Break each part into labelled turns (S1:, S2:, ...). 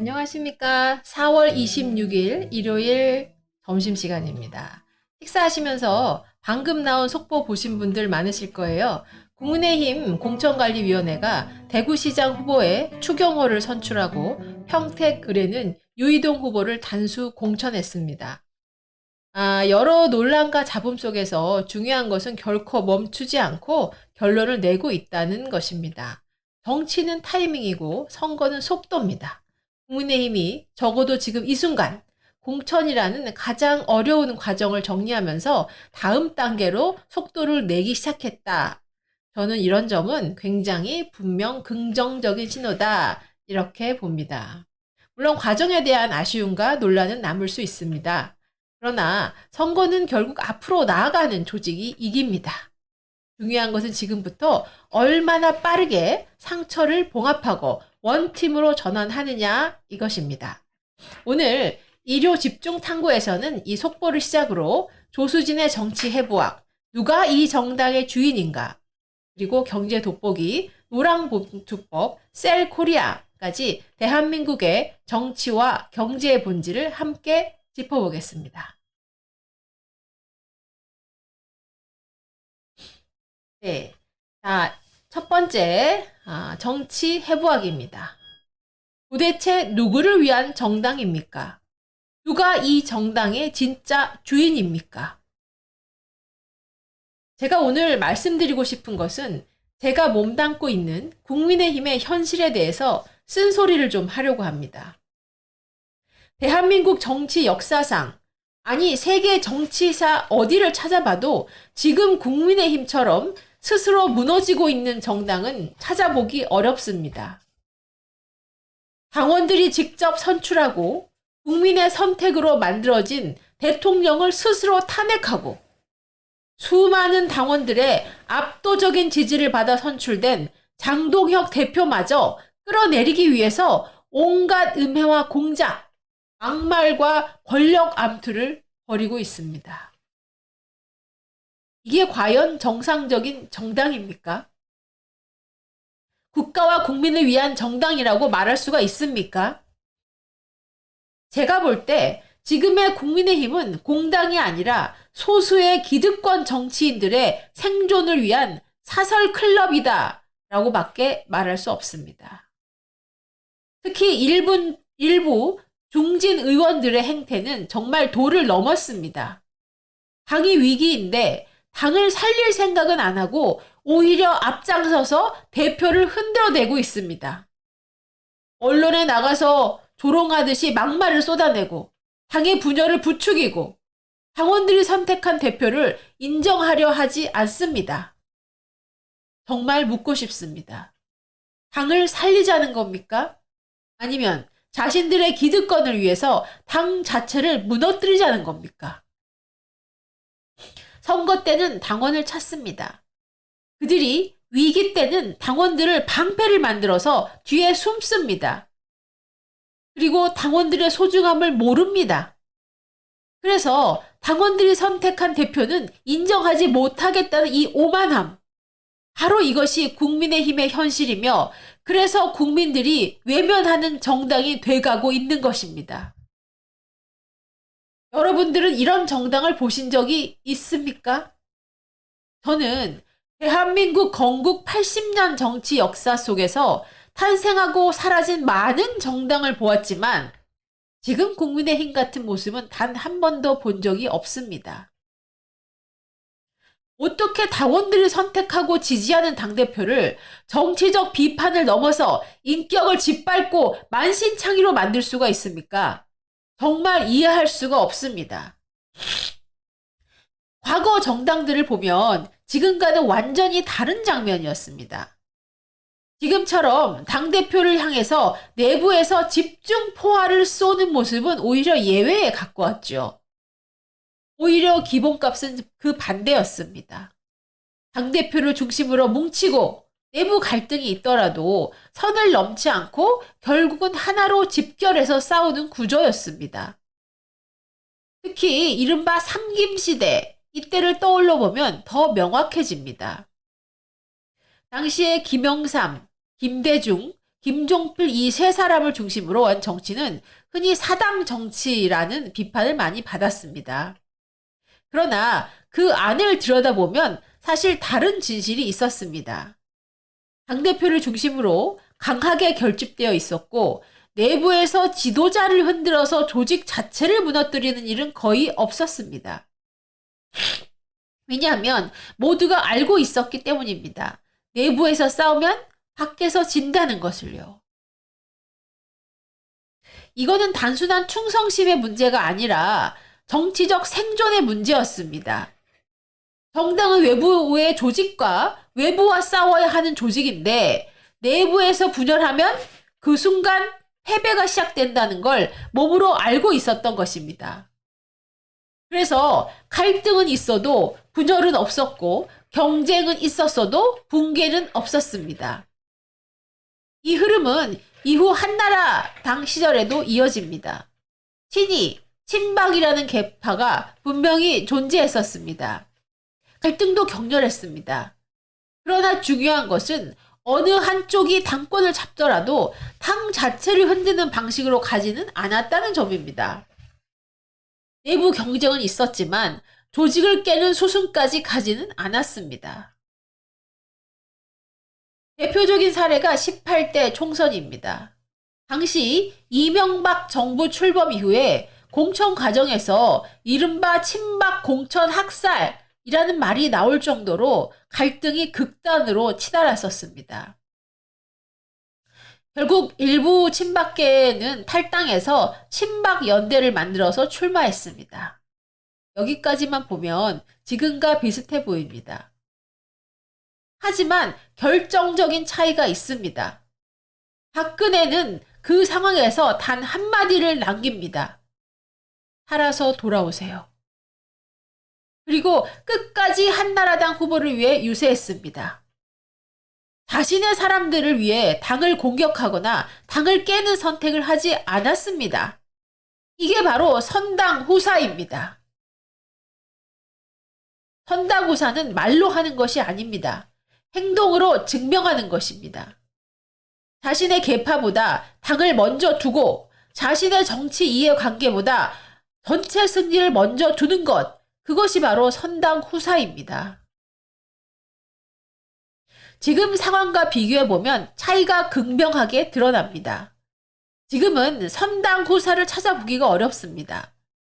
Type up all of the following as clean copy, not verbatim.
S1: 안녕하십니까. 4월 26일 일요일 점심시간입니다. 식사하시면서 방금 나온 속보 보신 분들 많으실 거예요. 국민의힘 공천관리위원회가 대구시장 후보에 추경호를 선출하고 평택 의뢰는 유이동 후보를 단수 공천했습니다. 여러 논란과 잡음 속에서 중요한 것은 결코 멈추지 않고 결론을 내고 있다는 것입니다. 정치는 타이밍이고 선거는 속도입니다. 국민의힘이 적어도 지금 이 순간 공천이라는 가장 어려운 과정을 정리하면서 다음 단계로 속도를 내기 시작했다. 저는 이런 점은 굉장히 분명 긍정적인 신호다. 이렇게 봅니다. 물론 과정에 대한 아쉬움과 논란은 남을 수 있습니다. 그러나 선거는 결국 앞으로 나아가는 조직이 이깁니다. 중요한 것은 지금부터 얼마나 빠르게 상처를 봉합하고 원팀으로 전환하느냐 이것입니다. 오늘 일요 집중 탐구에서는 이 속보를 시작으로 조수진의 정치 해부학, 누가 이 정당의 주인인가, 그리고 경제 돋보기, 노랑봉투법, 셀코리아까지 대한민국의 정치와 경제의 본질을 함께 짚어보겠습니다. 네. 자, 첫 번째, 정치 해부학입니다. 도대체 누구를 위한 정당입니까? 누가 이 정당의 진짜 주인입니까? 제가 오늘 말씀드리고 싶은 것은 제가 몸담고 있는 국민의힘의 현실에 대해서 쓴소리를 좀 하려고 합니다. 대한민국 정치 역사상, 아니 세계 정치사 어디를 찾아봐도 지금 국민의힘처럼 스스로 무너지고 있는 정당은 찾아보기 어렵습니다. 당원들이 직접 선출하고 국민의 선택으로 만들어진 대통령을 스스로 탄핵하고 수많은 당원들의 압도적인 지지를 받아 선출된 장동혁 대표마저 끌어내리기 위해서 온갖 음해와 공작, 악말과 권력 암투를 벌이고 있습니다. 이게 과연 정상적인 정당입니까? 국가와 국민을 위한 정당이라고 말할 수가 있습니까? 제가 볼 때 지금의 국민의힘은 공당이 아니라 소수의 기득권 정치인들의 생존을 위한 사설 클럽이다 라고 밖에 말할 수 없습니다. 특히 일부 중진 의원들의 행태는 정말 도를 넘었습니다. 당이 위기인데 당을 살릴 생각은 안 하고 오히려 앞장서서 대표를 흔들어대고 있습니다. 언론에 나가서 조롱하듯이 막말을 쏟아내고 당의 분열을 부추기고 당원들이 선택한 대표를 인정하려 하지 않습니다. 정말 묻고 싶습니다. 당을 살리자는 겁니까? 아니면 자신들의 기득권을 위해서 당 자체를 무너뜨리자는 겁니까? 선거 때는 당원을 찾습니다. 그들이 위기 때는 당원들을 방패를 만들어서 뒤에 숨습니다. 그리고 당원들의 소중함을 모릅니다. 그래서 당원들이 선택한 대표는 인정하지 못하겠다는 이 오만함. 바로 이것이 국민의힘의 현실이며 그래서 국민들이 외면하는 정당이 돼가고 있는 것입니다. 여러분들은 이런 정당을 보신 적이 있습니까? 저는 대한민국 건국 80년 정치 역사 속에서 탄생하고 사라진 많은 정당을 보았지만 지금 국민의힘 같은 모습은 단 한 번도 본 적이 없습니다. 어떻게 당원들이 선택하고 지지하는 당대표를 정치적 비판을 넘어서 인격을 짓밟고 만신창이로 만들 수가 있습니까? 정말 이해할 수가 없습니다. 과거 정당들을 보면 지금과는 완전히 다른 장면이었습니다. 지금처럼 당대표를 향해서 내부에서 집중 포화를 쏘는 모습은 오히려 예외에 가까웠죠. 오히려 기본값은 그 반대였습니다. 당대표를 중심으로 뭉치고 내부 갈등이 있더라도 선을 넘지 않고 결국은 하나로 집결해서 싸우는 구조였습니다. 특히 이른바 삼김시대, 이때를 떠올려 보면 더 명확해집니다. 당시에 김영삼, 김대중, 김종필 이 세 사람을 중심으로 한 정치는 흔히 사당 정치라는 비판을 많이 받았습니다. 그러나 그 안을 들여다보면 사실 다른 진실이 있었습니다. 당대표를 중심으로 강하게 결집되어 있었고 내부에서 지도자를 흔들어서 조직 자체를 무너뜨리는 일은 거의 없었습니다. 왜냐하면 모두가 알고 있었기 때문입니다. 내부에서 싸우면 밖에서 진다는 것을요. 이거는 단순한 충성심의 문제가 아니라 정치적 생존의 문제였습니다. 정당은 외부의 조직과 외부와 싸워야 하는 조직인데 내부에서 분열하면 그 순간 패배가 시작된다는 걸 몸으로 알고 있었던 것입니다. 그래서 갈등은 있어도 분열은 없었고 경쟁은 있었어도 붕괴는 없었습니다. 이 흐름은 이후 한나라당 시절에도 이어집니다. 친이, 친박이라는 계파가 분명히 존재했었습니다. 갈등도 격렬했습니다. 그러나 중요한 것은 어느 한쪽이 당권을 잡더라도 당 자체를 흔드는 방식으로 가지는 않았다는 점입니다. 내부 경쟁은 있었지만 조직을 깨는 수순까지 가지는 않았습니다. 대표적인 사례가 18대 총선입니다. 당시 이명박 정부 출범 이후에 공천 과정에서 이른바 친박 공천 학살이라는 말이 나올 정도로 갈등이 극단으로 치달았었습니다. 결국 일부 친박계는 탈당해서 친박 연대를 만들어서 출마했습니다. 여기까지만 보면 지금과 비슷해 보입니다. 하지만 결정적인 차이가 있습니다. 박근혜는 그 상황에서 단 한마디를 남깁니다. 살아서 돌아오세요. 그리고 끝까지 한나라당 후보를 위해 유세했습니다. 자신의 사람들을 위해 당을 공격하거나 당을 깨는 선택을 하지 않았습니다. 이게 바로 선당후사입니다. 선당후사는 말로 하는 것이 아닙니다. 행동으로 증명하는 것입니다. 자신의 계파보다 당을 먼저 두고 자신의 정치 이해관계보다 전체 승리를 먼저 두는 것, 그것이 바로 선당후사입니다. 지금 상황과 비교해보면 차이가 극명하게 드러납니다. 지금은 선당후사를 찾아보기가 어렵습니다.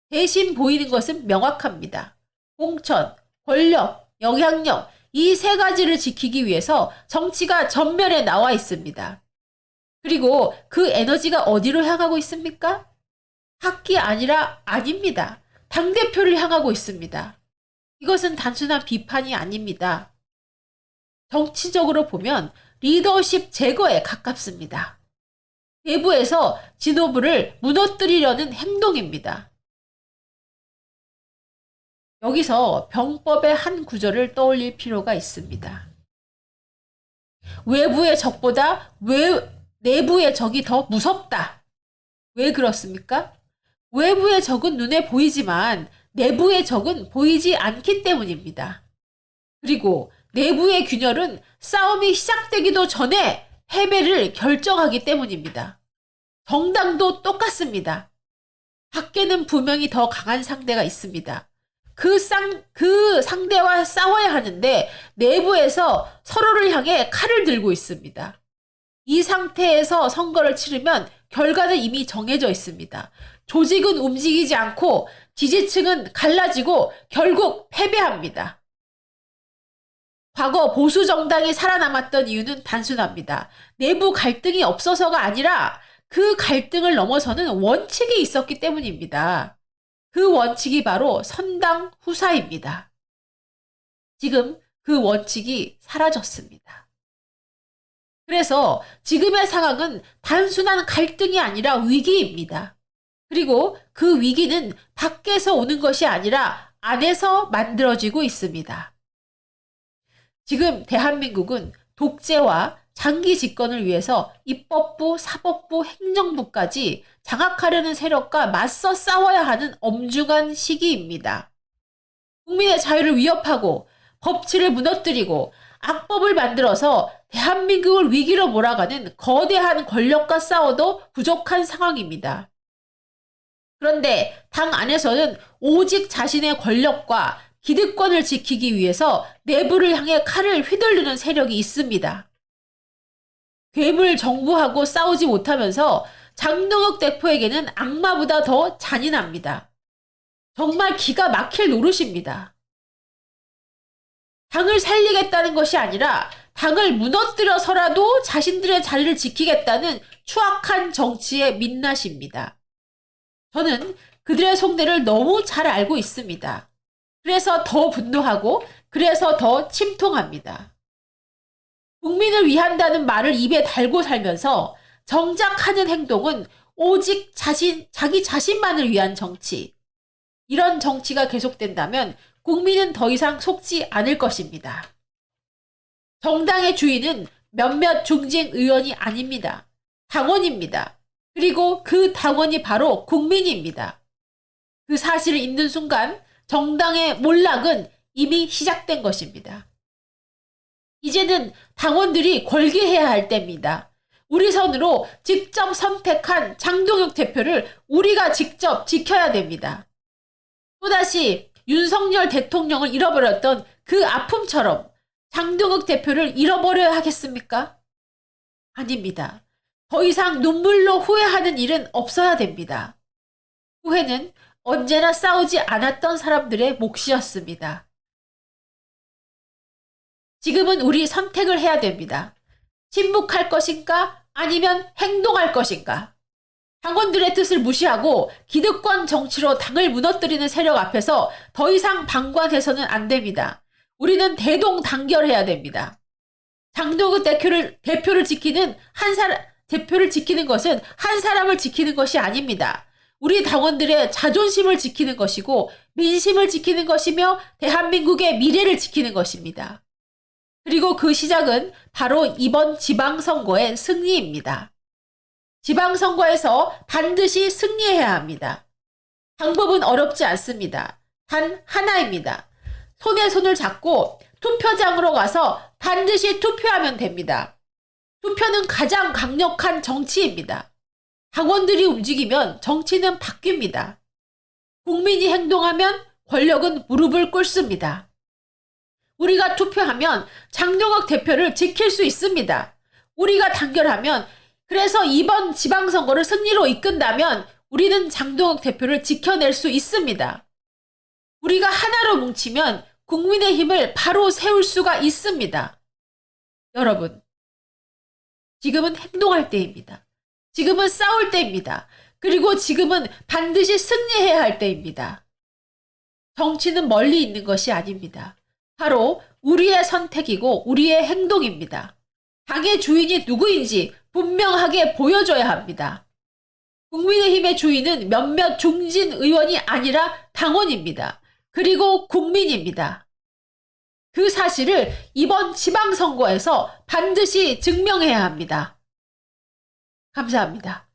S1: 대신 보이는 것은 명확합니다. 공천, 권력, 영향력, 이 세 가지를 지키기 위해서 정치가 전면에 나와 있습니다. 그리고 그 에너지가 어디로 향하고 있습니까? 밖이 아니라 아닙니다. 당대표를 향하고 있습니다. 이것은 단순한 비판이 아닙니다. 정치적으로 보면 리더십 제거에 가깝습니다. 내부에서 지도부를 무너뜨리려는 행동입니다. 여기서 병법의 한 구절을 떠올릴 필요가 있습니다. 외부의 적보다 내부의 적이 더 무섭다. 왜 그렇습니까? 외부의 적은 눈에 보이지만 내부의 적은 보이지 않기 때문입니다. 그리고 내부의 균열은 싸움이 시작되기도 전에 패배를 결정하기 때문입니다. 정당도 똑같습니다. 밖에는 분명히 더 강한 상대가 있습니다. 그 상대와 싸워야 하는데 내부에서 서로를 향해 칼을 들고 있습니다. 이 상태에서 선거를 치르면 결과는 이미 정해져 있습니다. 조직은 움직이지 않고 지지층은 갈라지고 결국 패배합니다. 과거 보수 정당이 살아남았던 이유는 단순합니다. 내부 갈등이 없어서가 아니라 그 갈등을 넘어서는 원칙이 있었기 때문입니다. 그 원칙이 바로 선당후사입니다. 지금 그 원칙이 사라졌습니다. 그래서 지금의 상황은 단순한 갈등이 아니라 위기입니다. 그리고 그 위기는 밖에서 오는 것이 아니라 안에서 만들어지고 있습니다. 지금 대한민국은 독재와 장기 집권을 위해서 입법부, 사법부, 행정부까지 장악하려는 세력과 맞서 싸워야 하는 엄중한 시기입니다. 국민의 자유를 위협하고 법치를 무너뜨리고 악법을 만들어서 대한민국을 위기로 몰아가는 거대한 권력과 싸워도 부족한 상황입니다. 그런데 당 안에서는 오직 자신의 권력과 기득권을 지키기 위해서 내부를 향해 칼을 휘두르는 세력이 있습니다. 괴물 정부하고 싸우지 못하면서 장동혁 대표에게는 악마보다 더 잔인합니다. 정말 기가 막힐 노릇입니다. 당을 살리겠다는 것이 아니라 당을 무너뜨려서라도 자신들의 자리를 지키겠다는 추악한 정치의 민낯입니다. 저는 그들의 속내를 너무 잘 알고 있습니다. 그래서 더 분노하고 그래서 더 침통합니다. 국민을 위한다는 말을 입에 달고 살면서 정작 하는 행동은 오직 자기 자신만을 위한 정치. 이런 정치가 계속된다면 국민은 더 이상 속지 않을 것입니다. 정당의 주인은 몇몇 중진 의원이 아닙니다. 당원입니다. 그리고 그 당원이 바로 국민입니다. 그 사실을 잊는 순간 정당의 몰락은 이미 시작된 것입니다. 이제는 당원들이 권리해야 할 때입니다. 우리 손으로 직접 선택한 장동혁 대표를 우리가 직접 지켜야 됩니다. 또다시 윤석열 대통령을 잃어버렸던 그 아픔처럼 장동혁 대표를 잃어버려야 하겠습니까? 아닙니다. 더 이상 눈물로 후회하는 일은 없어야 됩니다. 후회는 언제나 싸우지 않았던 사람들의 몫이었습니다. 지금은 우리 선택을 해야 됩니다. 침묵할 것인가 아니면 행동할 것인가. 당원들의 뜻을 무시하고 기득권 정치로 당을 무너뜨리는 세력 앞에서 더 이상 방관해서는 안 됩니다. 우리는 대동단결해야 됩니다. 장동혁 대표를 지키는 대표를 지키는 것은 한 사람을 지키는 것이 아닙니다. 우리 당원들의 자존심을 지키는 것이고 민심을 지키는 것이며 대한민국의 미래를 지키는 것입니다. 그리고 그 시작은 바로 이번 지방선거의 승리입니다. 지방선거에서 반드시 승리해야 합니다. 방법은 어렵지 않습니다. 단 하나입니다. 손에 손을 잡고 투표장으로 가서 반드시 투표하면 됩니다. 투표는 가장 강력한 정치입니다. 당원들이 움직이면 정치는 바뀝니다. 국민이 행동하면 권력은 무릎을 꿇습니다. 우리가 투표하면 장동혁 대표를 지킬 수 있습니다. 우리가 단결하면 그래서 이번 지방선거를 승리로 이끈다면 우리는 장동혁 대표를 지켜낼 수 있습니다. 우리가 하나로 뭉치면 국민의힘을 바로 세울 수가 있습니다. 여러분, 지금은 행동할 때입니다. 지금은 싸울 때입니다. 그리고 지금은 반드시 승리해야 할 때입니다. 정치는 멀리 있는 것이 아닙니다. 바로 우리의 선택이고 우리의 행동입니다. 당의 주인이 누구인지 분명하게 보여줘야 합니다. 국민의힘의 주인은 몇몇 중진 의원이 아니라 당원입니다. 그리고 국민입니다. 그 사실을 이번 지방선거에서 반드시 증명해야 합니다. 감사합니다.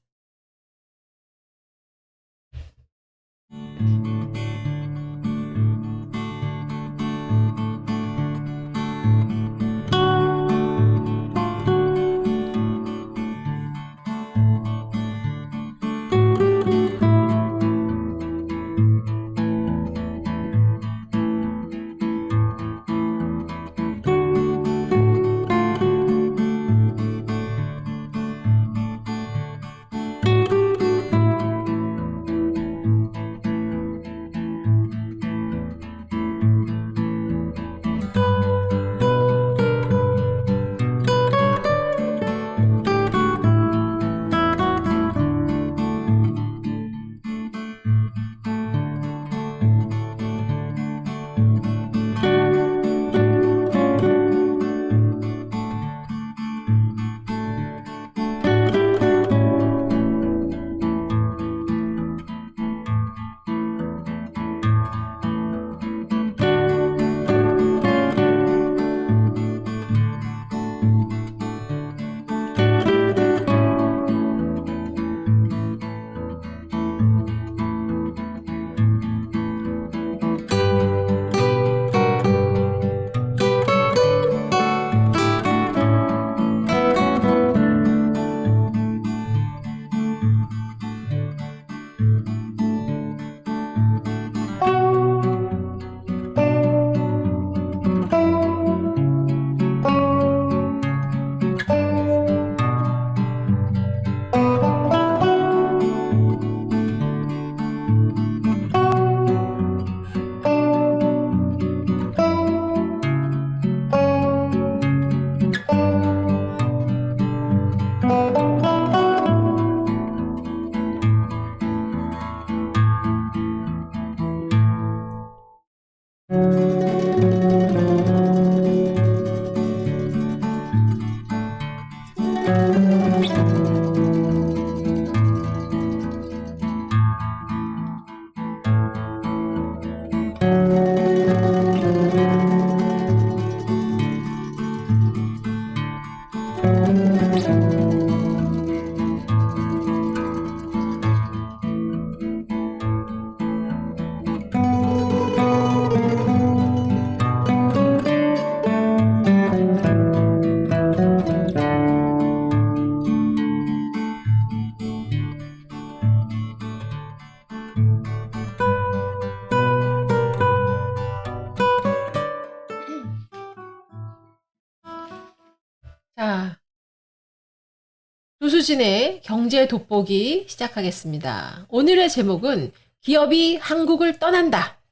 S1: 조수진의 경제 돋보기 시작하겠습니다. 오늘의 제목은 기업이 한국을 떠난다.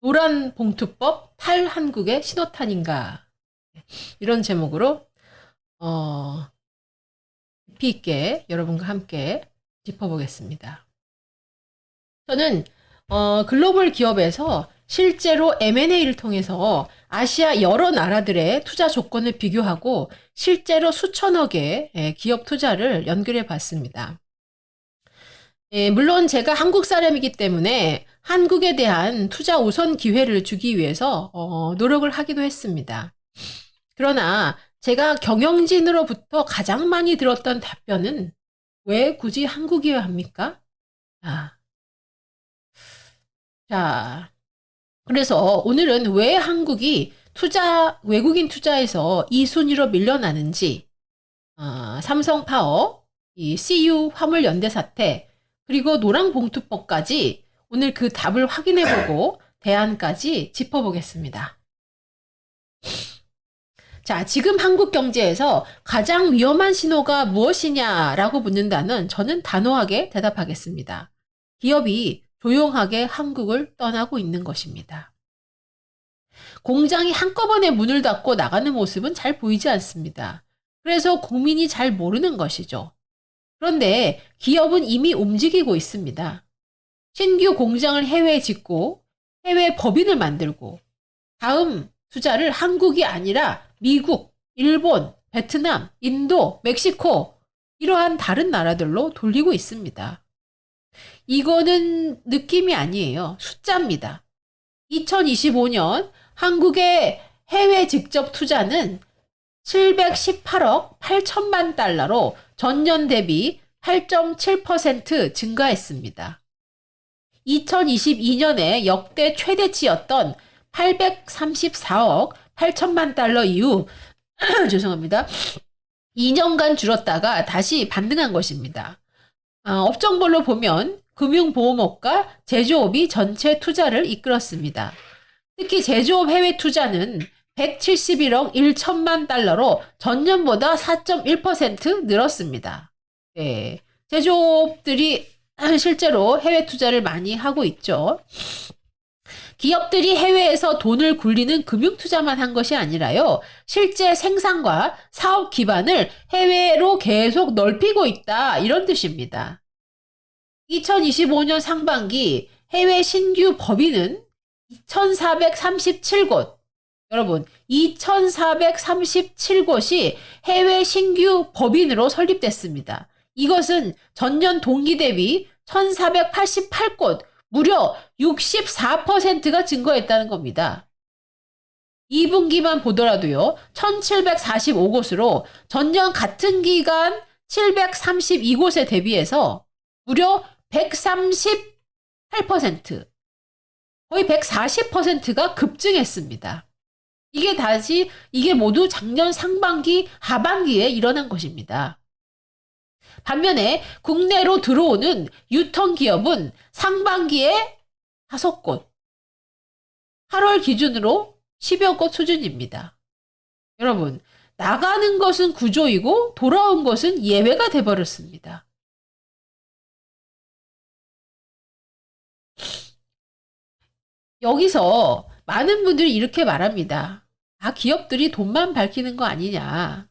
S1: 노란 봉투법 탈한국의 신호탄인가. 이런 제목으로 깊이 있게 여러분과 함께 짚어보겠습니다. 저는 글로벌 기업에서 실제로 M&A를 통해서 아시아 여러 나라들의 투자 조건을 비교하고 실제로 수천억의 기업 투자를 연결해 봤습니다. 물론 제가 한국 사람이기 때문에 한국에 대한 투자 우선 기회를 주기 위해서 노력을 하기도 했습니다. 그러나 제가 경영진으로부터 가장 많이 들었던 답변은 왜 굳이 한국이어야 합니까? 자, 그래서 오늘은 왜 한국이 외국인 투자에서 2순위로 밀려나는지, 삼성파워, 이 CU 화물연대 사태, 그리고 노랑봉투법까지 오늘 그 답을 확인해보고 대안까지 짚어보겠습니다. 자, 지금 한국 경제에서 가장 위험한 신호가 무엇이냐라고 묻는다면 저는 단호하게 대답하겠습니다. 기업이 조용하게 한국을 떠나고 있는 것입니다. 공장이 한꺼번에 문을 닫고 나가는 모습은 잘 보이지 않습니다. 그래서 국민이 잘 모르는 것이죠. 그런데 기업은 이미 움직이고 있습니다. 신규 공장을 해외에 짓고 해외 법인을 만들고 다음 투자를 한국이 아니라 미국, 일본, 베트남, 인도, 멕시코 이러한 다른 나라들로 돌리고 있습니다. 이거는 느낌이 아니에요. 숫자입니다. 2025년 한국의 해외 직접 투자는 718억 8천만 달러로 전년 대비 8.7% 증가했습니다. 2022년에 역대 최대치였던 834억 8천만 달러 이후 죄송합니다. 2년간 줄었다가 다시 반등한 것입니다. 업종별로 보면 금융보험업과 제조업이 전체 투자를 이끌었습니다. 특히 제조업 해외 투자는 171억 1천만 달러로 전년보다 4.1% 늘었습니다. 네, 제조업들이 실제로 해외 투자를 많이 하고 있죠. 기업들이 해외에서 돈을 굴리는 금융 투자만 한 것이 아니라요. 실제 생산과 사업 기반을 해외로 계속 넓히고 있다. 이런 뜻입니다. 2025년 상반기 해외 신규 법인은 2,437곳. 여러분, 2,437곳이 해외 신규 법인으로 설립됐습니다. 이것은 전년 동기 대비 1,488곳, 무려 64%가 증가했다는 겁니다. 2분기만 보더라도요, 1,745곳으로 전년 같은 기간 732곳에 대비해서 무려 138%, 거의 140%가 급증했습니다. 이게 모두 작년 상반기, 하반기에 일어난 것입니다. 반면에 국내로 들어오는 유통 기업은 상반기에 5곳, 8월 기준으로 10여 곳 수준입니다. 여러분, 나가는 것은 구조이고 돌아온 것은 예외가 돼버렸습니다. 여기서 많은 분들이 이렇게 말합니다. 기업들이 돈만 밝히는 거 아니냐.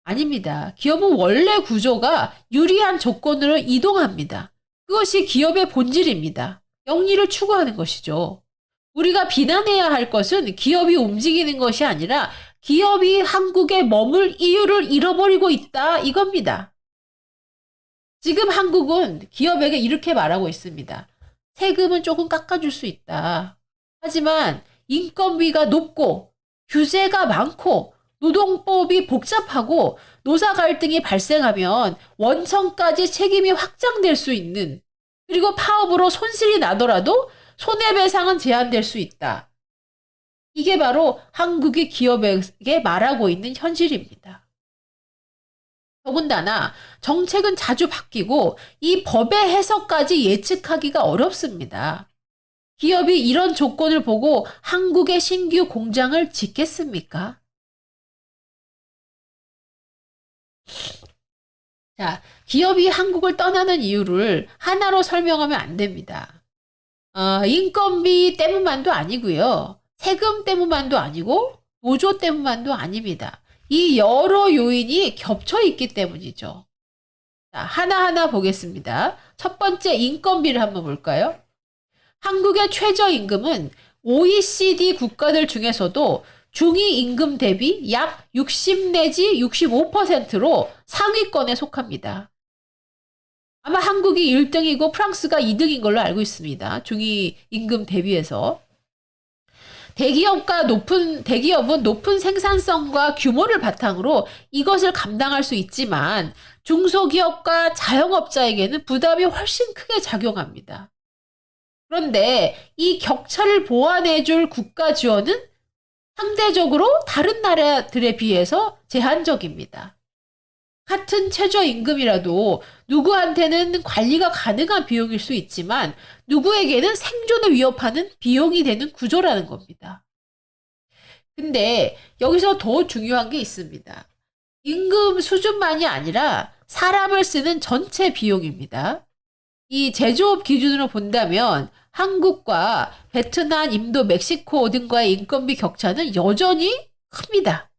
S1: 아닙니다. 기업은 원래 구조가 유리한 조건으로 이동합니다. 그것이 기업의 본질입니다. 영리를 추구하는 것이죠. 우리가 비난해야 할 것은 기업이 움직이는 것이 아니라 기업이 한국에 머물 이유를 잃어버리고 있다. 이겁니다. 지금 한국은 기업에게 이렇게 말하고 있습니다. 세금은 조금 깎아줄 수 있다. 하지만 인건비가 높고 규제가 많고 노동법이 복잡하고 노사 갈등이 발생하면 원청까지 책임이 확장될 수 있는, 그리고 파업으로 손실이 나더라도 손해배상은 제한될 수 있다. 이게 바로 한국의 기업에게 말하고 있는 현실입니다. 더군다나 정책은 자주 바뀌고 이 법의 해석까지 예측하기가 어렵습니다. 기업이 이런 조건을 보고 한국의 신규 공장을 짓겠습니까? 자, 기업이 한국을 떠나는 이유를 하나로 설명하면 안 됩니다. 인건비 때문만도 아니고요. 세금 때문만도 아니고 노조 때문만도 아닙니다. 이 여러 요인이 겹쳐 있기 때문이죠. 자, 하나하나 보겠습니다. 첫 번째 인건비를 한번 볼까요? 한국의 최저임금은 OECD 국가들 중에서도 중위임금 대비 약 60 내지 65%로 상위권에 속합니다. 아마 한국이 1등이고 프랑스가 2등인 걸로 알고 있습니다. 중위임금 대비해서. 대기업은 높은 생산성과 규모를 바탕으로 이것을 감당할 수 있지만 중소기업과 자영업자에게는 부담이 훨씬 크게 작용합니다. 그런데 이 격차를 보완해줄 국가 지원은 상대적으로 다른 나라들에 비해서 제한적입니다. 같은 최저임금이라도 누구한테는 관리가 가능한 비용일 수 있지만 누구에게는 생존을 위협하는 비용이 되는 구조라는 겁니다. 근데 여기서 더 중요한 게 있습니다. 임금 수준만이 아니라 사람을 쓰는 전체 비용입니다. 이 제조업 기준으로 본다면 한국과 베트남, 인도, 멕시코 등과의 인건비 격차는 여전히 큽니다.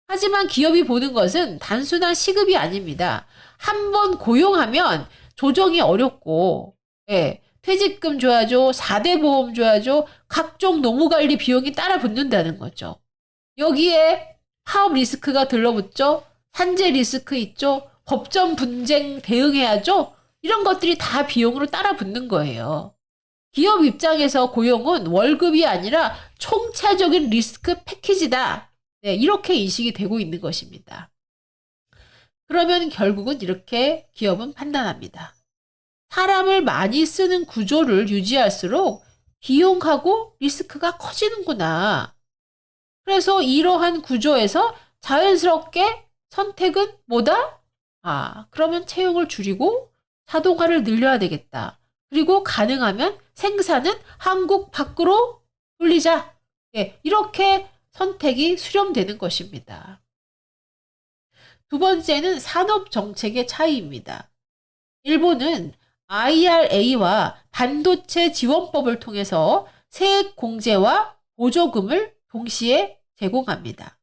S1: 하지만 기업이 보는 것은 단순한 시급이 아닙니다. 한 번 고용하면 조정이 어렵고, 예, 퇴직금 줘야죠, 4대 보험 줘야죠, 각종 노무관리 비용이 따라 붙는다는 거죠. 여기에 파업 리스크가 들러붙죠, 산재 리스크 있죠, 법정 분쟁 대응해야죠, 이런 것들이 다 비용으로 따라 붙는 거예요. 기업 입장에서 고용은 월급이 아니라 총체적인 리스크 패키지다. 네, 이렇게 인식이 되고 있는 것입니다. 그러면 결국은 이렇게 기업은 판단합니다. 사람을 많이 쓰는 구조를 유지할수록 비용하고 리스크가 커지는구나. 그래서 이러한 구조에서 자연스럽게 선택은 뭐다? 그러면 채용을 줄이고 자동화를 늘려야 되겠다. 그리고 가능하면 생산은 한국 밖으로 돌리자. 네, 이렇게 선택이 수렴되는 것입니다. 두 번째는 산업 정책의 차이입니다. 일본은 IRA와 반도체 지원법을 통해서 세액 공제와 보조금을 동시에 제공합니다.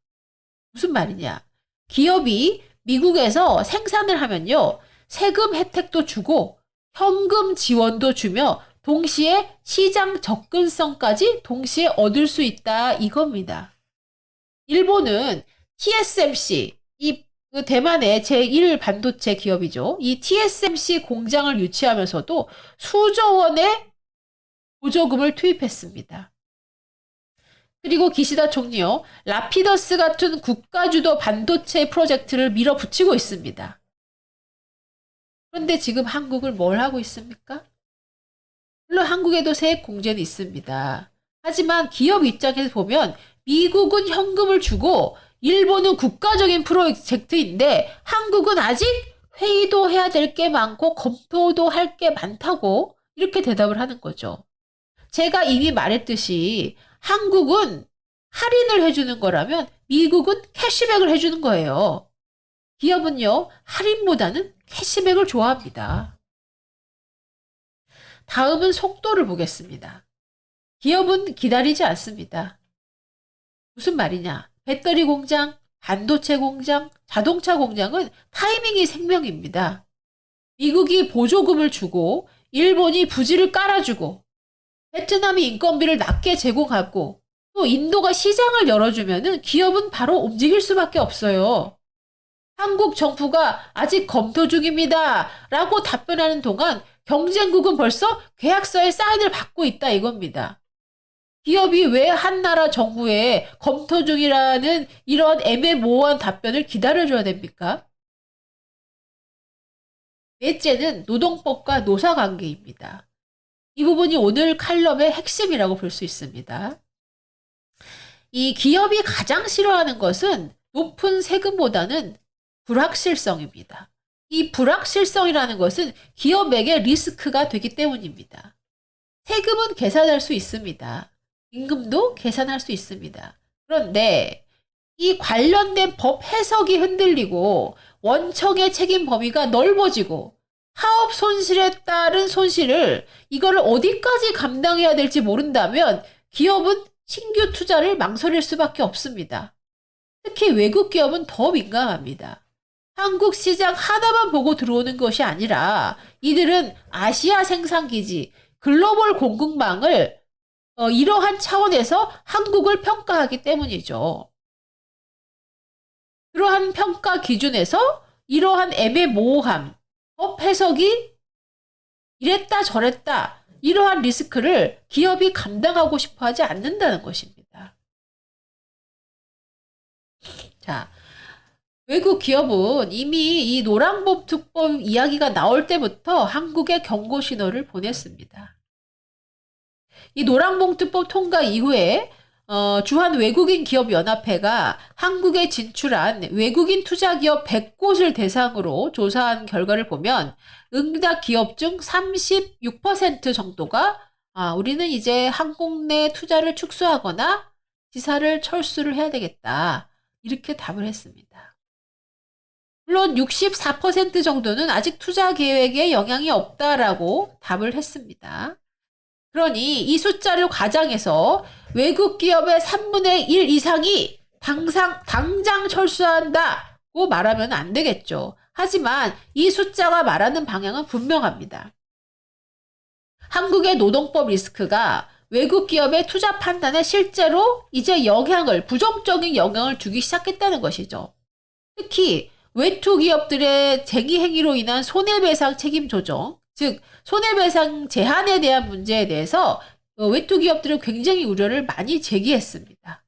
S1: 무슨 말이냐? 기업이 미국에서 생산을 하면요, 세금 혜택도 주고 현금 지원도 주며 동시에 시장 접근성까지 동시에 얻을 수 있다 이겁니다. 일본은 TSMC, 대만의 제1 반도체 기업이죠. 이 TSMC 공장을 유치하면서도 수조 원의 보조금을 투입했습니다. 그리고 기시다 총리요, 라피더스 같은 국가주도 반도체 프로젝트를 밀어붙이고 있습니다. 그런데 지금 한국을 뭘 하고 있습니까? 물론 한국에도 세액 공제는 있습니다. 하지만 기업 입장에서 보면 미국은 현금을 주고 일본은 국가적인 프로젝트인데 한국은 아직 회의도 해야 될 게 많고 검토도 할 게 많다고 이렇게 대답을 하는 거죠. 제가 이미 말했듯이 한국은 할인을 해주는 거라면 미국은 캐시백을 해주는 거예요. 기업은요, 할인보다는 캐시백을 좋아합니다. 다음은 속도를 보겠습니다. 기업은 기다리지 않습니다. 무슨 말이냐? 배터리 공장, 반도체 공장, 자동차 공장은 타이밍이 생명입니다. 미국이 보조금을 주고 일본이 부지를 깔아주고 베트남이 인건비를 낮게 제공하고 또 인도가 시장을 열어주면 기업은 바로 움직일 수밖에 없어요. 한국 정부가 아직 검토 중입니다 라고 답변하는 동안 경쟁국은 벌써 계약서에 사인을 받고 있다 이겁니다. 기업이 왜 한 나라 정부에 검토 중이라는 이런 애매모호한 답변을 기다려줘야 됩니까? 넷째는 노동법과 노사관계입니다. 이 부분이 오늘 칼럼의 핵심이라고 볼 수 있습니다. 이 기업이 가장 싫어하는 것은 높은 세금보다는 불확실성입니다. 이 불확실성이라는 것은 기업에게 리스크가 되기 때문입니다. 세금은 계산할 수 있습니다. 임금도 계산할 수 있습니다. 그런데 이 관련된 법 해석이 흔들리고 원청의 책임 범위가 넓어지고 사업 손실에 따른 손실을 이거를 어디까지 감당해야 될지 모른다면 기업은 신규 투자를 망설일 수밖에 없습니다. 특히 외국 기업은 더 민감합니다. 한국 시장 하나만 보고 들어오는 것이 아니라 이들은 아시아 생산기지, 글로벌 공급망을 이러한 차원에서 한국을 평가하기 때문이죠. 그러한 평가 기준에서 이러한 애매모호함, 법 해석이 이랬다 저랬다 이러한 리스크를 기업이 감당하고 싶어 하지 않는다는 것입니다. 자, 외국 기업은 이미 이 노란봉투법 이야기가 나올 때부터 한국에 경고 신호를 보냈습니다. 이 노란봉투법 통과 이후에 주한외국인 기업연합회가 한국에 진출한 외국인 투자기업 100곳을 대상으로 조사한 결과를 보면 응답 기업 중 36% 정도가 우리는 이제 한국 내 투자를 축소하거나 지사를 철수를 해야 되겠다. 이렇게 답을 했습니다. 물론 64% 정도는 아직 투자 계획에 영향이 없다라고 답을 했습니다. 그러니 이 숫자를 과장해서 외국 기업의 3분의 1 이상이 당장 철수한다고 말하면 안 되겠죠. 하지만 이 숫자가 말하는 방향은 분명합니다. 한국의 노동법 리스크가 외국 기업의 투자 판단에 실제로 이제 부정적인 영향을 주기 시작했다는 것이죠. 특히 외투 기업들의 쟁의 행위로 인한 손해배상 책임 조정, 즉 손해배상 제한에 대한 문제에 대해서 외투 기업들은 굉장히 우려를 많이 제기했습니다.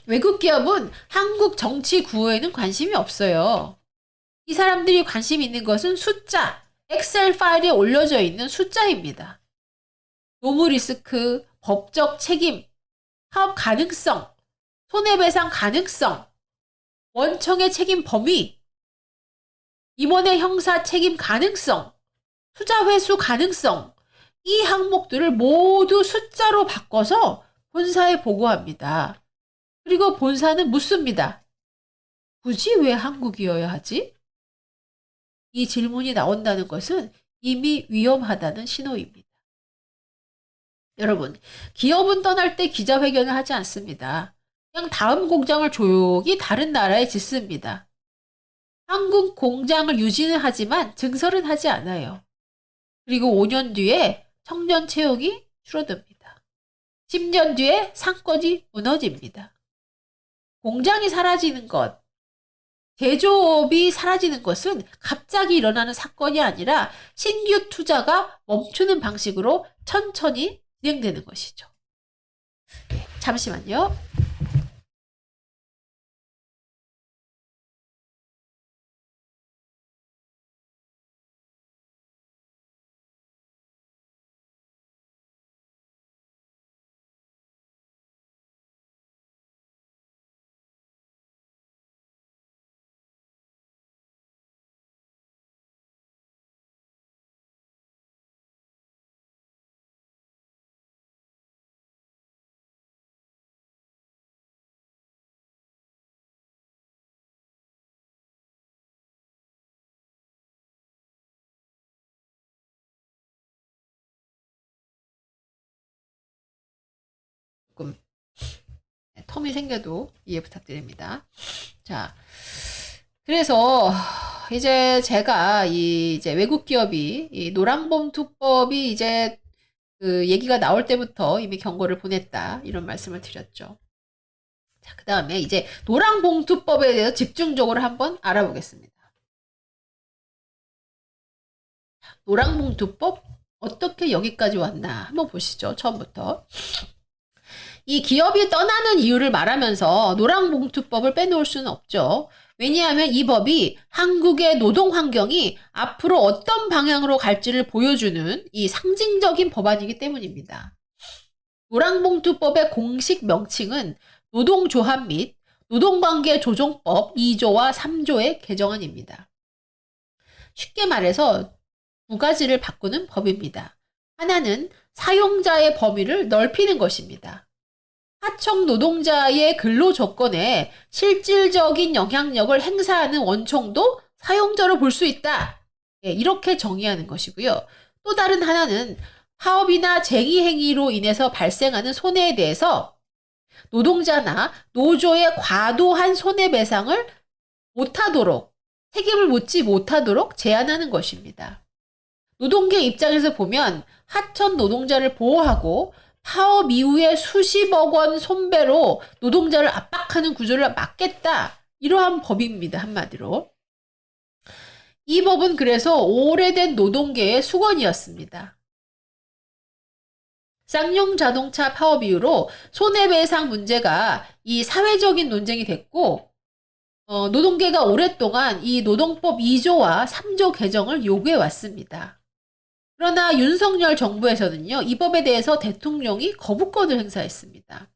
S1: 외국 기업은 한국 정치 구호에는 관심이 없어요. 이 사람들이 관심 있는 것은 숫자, 엑셀 파일에 올려져 있는 숫자입니다. 노무 리스크, 법적 책임, 사업 가능성, 손해배상 가능성, 원청의 책임 범위, 임원의 형사 책임 가능성, 투자 회수 가능성, 이 항목들을 모두 숫자로 바꿔서 본사에 보고합니다. 그리고 본사는 묻습니다. 굳이 왜 한국이어야 하지? 이 질문이 나온다는 것은 이미 위험하다는 신호입니다. 여러분, 기업은 떠날 때 기자회견을 하지 않습니다. 그냥 다음 공장을 조용히 다른 나라에 짓습니다. 한국 공장을 유지는 하지만 증설은 하지 않아요. 그리고 5년 뒤에 청년 채용이 줄어듭니다. 10년 뒤에 상권이 무너집니다. 공장이 사라지는 것, 제조업이 사라지는 것은 갑자기 일어나는 사건이 아니라 신규 투자가 멈추는 방식으로 천천히 진행되는 것이죠. 잠시만요. 조금 텀이 생겨도 이해 부탁드립니다. 자, 그래서 이제 제가 이제 외국 기업이 이 노란봉투법이 이제 그 얘기가 나올 때부터 이미 경고를 보냈다 이런 말씀을 드렸죠. 자, 그 다음에 이제 노란봉투법에 대해서 집중적으로 한번 알아보겠습니다. 노란봉투법 어떻게 여기까지 왔나 한번 보시죠. 처음부터. 이 기업이 떠나는 이유를 말하면서 노란봉투법을 빼놓을 수는 없죠. 왜냐하면 이 법이 한국의 노동 환경이 앞으로 어떤 방향으로 갈지를 보여주는 이 상징적인 법안이기 때문입니다. 노란봉투법의 공식 명칭은 노동조합 및 노동관계 조정법 2조와 3조의 개정안입니다. 쉽게 말해서 두 가지를 바꾸는 법입니다. 하나는 사용자의 범위를 넓히는 것입니다. 하청 노동자의 근로 조건에 실질적인 영향력을 행사하는 원총도 사용자로 볼 수 있다. 예, 이렇게 정의하는 것이고요. 또 다른 하나는 파업이나 쟁의 행위로 인해서 발생하는 손해에 대해서 노동자나 노조의 과도한 손해배상을 못하도록, 책임을 묻지 못하도록 제한하는 것입니다. 노동계 입장에서 보면 하청 노동자를 보호하고 파업 이후에 수십억 원 손배로 노동자를 압박하는 구조를 막겠다. 이러한 법입니다. 한마디로. 이 법은 그래서 오래된 노동계의 수건이었습니다. 쌍용 자동차 파업 이후로 손해배상 문제가 이 사회적인 논쟁이 됐고, 노동계가 오랫동안 이 노동법 2조와 3조 개정을 요구해 왔습니다. 그러나 윤석열 정부에서는요, 이 법에 대해서 대통령이 거부권을 행사했습니다.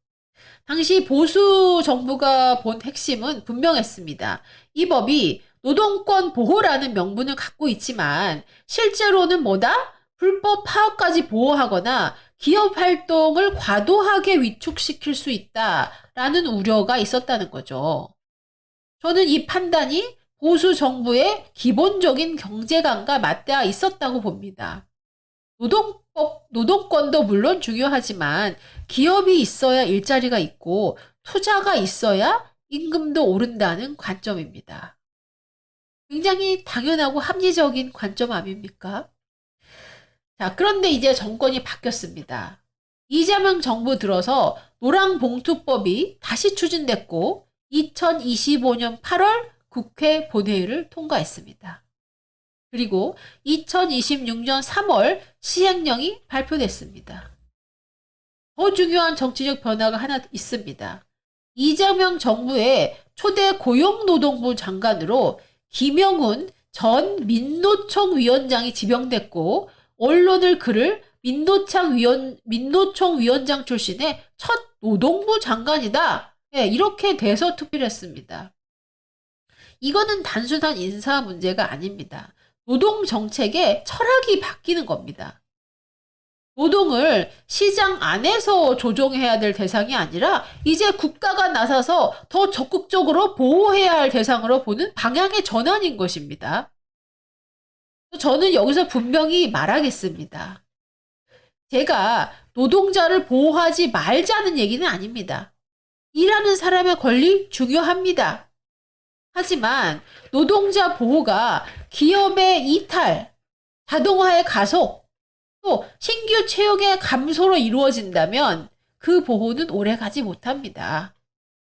S1: 당시 보수 정부가 본 핵심은 분명했습니다. 이 법이 노동권 보호라는 명분을 갖고 있지만 실제로는 뭐다? 불법 파업까지 보호하거나 기업 활동을 과도하게 위축시킬 수 있다라는 우려가 있었다는 거죠. 저는 이 판단이 보수 정부의 기본적인 경제관과 맞닿아 있었다고 봅니다. 노동권도 물론 중요하지만 기업이 있어야 일자리가 있고 투자가 있어야 임금도 오른다는 관점입니다. 굉장히 당연하고 합리적인 관점 아닙니까? 자, 그런데 이제 정권이 바뀌었습니다. 이재명 정부 들어서 노랑봉투법이 다시 추진됐고 2025년 8월 국회 본회의를 통과했습니다. 그리고 2026년 3월 시행령이 발표됐습니다. 더 중요한 정치적 변화가 하나 있습니다. 이재명 정부의 초대 고용노동부 장관으로 김영훈 전 민노총 위원장이 지명됐고 언론을 그를 민노총 위원장 출신의 첫 노동부 장관이다. 네, 이렇게 대서투필했습니다. 이거는 단순한 인사 문제가 아닙니다. 노동 정책의 철학이 바뀌는 겁니다. 노동을 시장 안에서 조정해야 될 대상이 아니라 이제 국가가 나서서 더 적극적으로 보호해야 할 대상으로 보는 방향의 전환인 것입니다. 저는 여기서 분명히 말하겠습니다. 제가 노동자를 보호하지 말자는 얘기는 아닙니다. 일하는 사람의 권리 중요합니다. 하지만 노동자 보호가 기업의 이탈, 자동화의 가속, 또 신규 채용의 감소로 이루어진다면 그 보호는 오래가지 못합니다.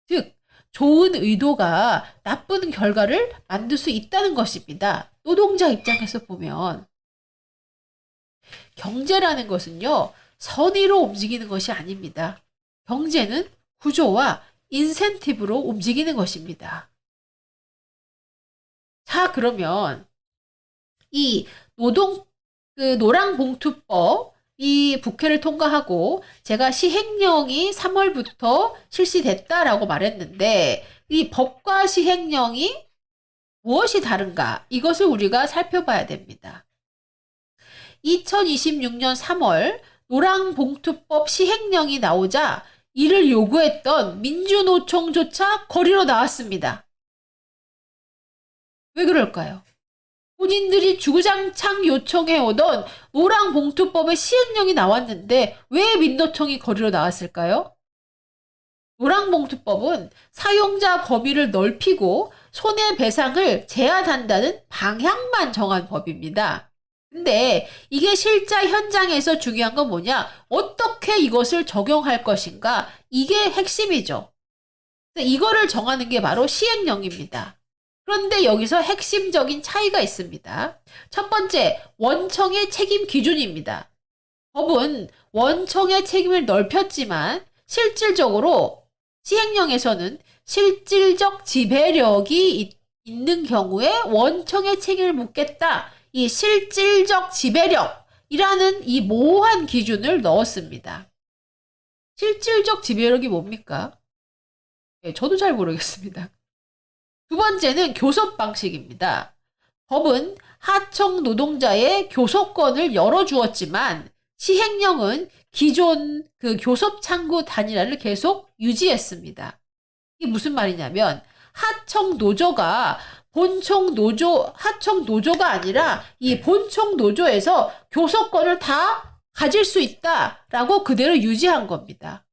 S1: 즉, 좋은 의도가 나쁜 결과를 만들 수 있다는 것입니다. 노동자 입장에서 보면 경제라는 것은요, 선의로 움직이는 것이 아닙니다. 경제는 구조와 인센티브로 움직이는 것입니다. 자, 그러면 이 노랑봉투법 이 국회를 통과하고 제가 시행령이 3월부터 실시됐다라고 말했는데 이 법과 시행령이 무엇이 다른가? 이것을 우리가 살펴봐야 됩니다. 2026년 3월 노랑봉투법 시행령이 나오자 이를 요구했던 민주노총조차 거리로 나왔습니다. 왜 그럴까요? 본인들이 주구장창 요청해오던 노랑봉투법의 시행령이 나왔는데 왜 민노총이 거리로 나왔을까요? 노랑봉투법은 사용자 범위를 넓히고 손해배상을 제한한다는 방향만 정한 법입니다. 근데 이게 실제 현장에서 중요한 건 뭐냐? 어떻게 이것을 적용할 것인가? 이게 핵심이죠. 이거를 정하는 게 바로 시행령입니다. 그런데 여기서 핵심적인 차이가 있습니다. 첫 번째, 원청의 책임 기준입니다. 법은 원청의 책임을 넓혔지만 실질적으로 시행령에서는 실질적 지배력이 있는 경우에 원청의 책임을 묻겠다. 이 실질적 지배력이라는 이 모호한 기준을 넣었습니다. 실질적 지배력이 뭡니까? 네, 저도 잘 모르겠습니다. 두 번째는 교섭 방식입니다. 법은 하청 노동자의 교섭권을 열어주었지만 시행령은 기존 그 교섭 창구 단일화를 계속 유지했습니다. 이게 무슨 말이냐면 하청 노조가 하청 노조가 아니라 이 본청 노조에서 교섭권을 다 가질 수 있다라고 그대로 유지한 겁니다.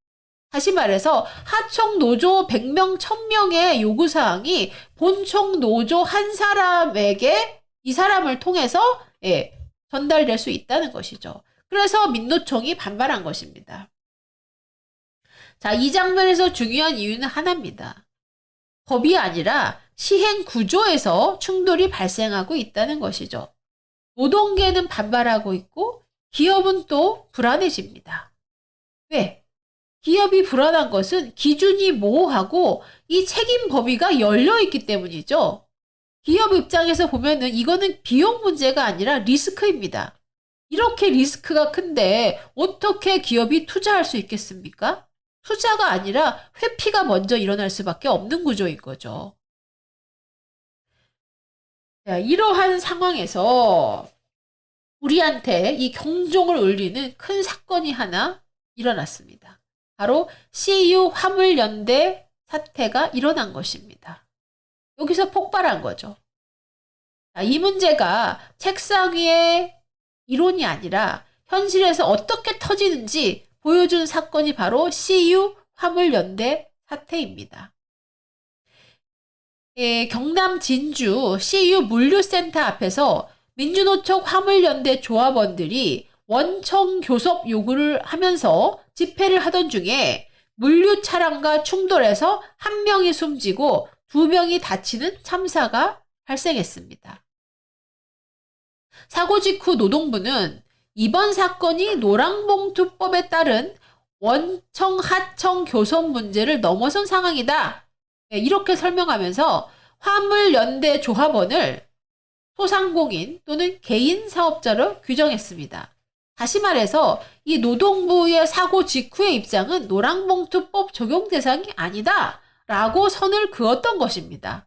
S1: 다시 말해서 하청 노조 100명, 1000명의 요구사항이 본청 노조 한 사람에게 이 사람을 통해서 전달될 수 있다는 것이죠. 그래서 민노총이 반발한 것입니다. 자, 이 장면에서 중요한 이유는 하나입니다. 법이 아니라 시행 구조에서 충돌이 발생하고 있다는 것이죠. 노동계는 반발하고 있고 기업은 또 불안해집니다. 왜? 기업이 불안한 것은 기준이 모호하고 이 책임 범위가 열려 있기 때문이죠. 기업 입장에서 보면은 이거는 비용 문제가 아니라 리스크입니다. 이렇게 리스크가 큰데 어떻게 기업이 투자할 수 있겠습니까? 투자가 아니라 회피가 먼저 일어날 수밖에 없는 구조인 거죠. 자, 이러한 상황에서 우리한테 이 경종을 울리는 큰 사건이 하나 일어났습니다. 바로 CU 화물연대 사태가 일어난 것입니다. 여기서 폭발한 거죠. 자, 이 문제가 책상 위의 이론이 아니라 현실에서 어떻게 터지는지 보여준 사건이 바로 CU 화물연대 사태입니다. 경남 진주 CU 물류센터 앞에서 민주노총 화물연대 조합원들이 원청 교섭 요구를 하면서 집회를 하던 중에 물류 차량과 충돌해서 한 명이 숨지고 두 명이 다치는 참사가 발생했습니다. 사고 직후 노동부는 이번 사건이 노랑봉투법에 따른 원청 하청 교섭 문제를 넘어선 상황이다. 이렇게 설명하면서 화물연대 조합원을 소상공인 또는 개인 사업자로 규정했습니다. 다시 말해서 이 노동부의 사고 직후의 입장은 노랑봉투법 적용 대상이 아니다 라고 선을 그었던 것입니다.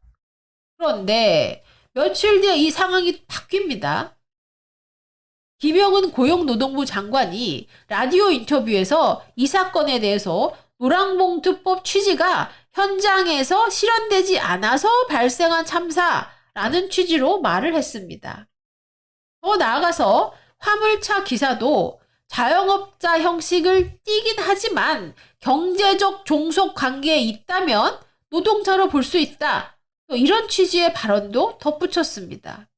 S1: 그런데 며칠 뒤에 이 상황이 바뀝니다. 김영은 고용노동부 장관이 라디오 인터뷰에서 이 사건에 대해서 노랑봉투법 취지가 현장에서 실현되지 않아서 발생한 참사라는 취지로 말을 했습니다. 더 나아가서 화물차 기사도 자영업자 형식을 띠긴 하지만 경제적 종속 관계에 있다면 노동자로 볼 수 있다. 이런 취지의 발언도 덧붙였습니다.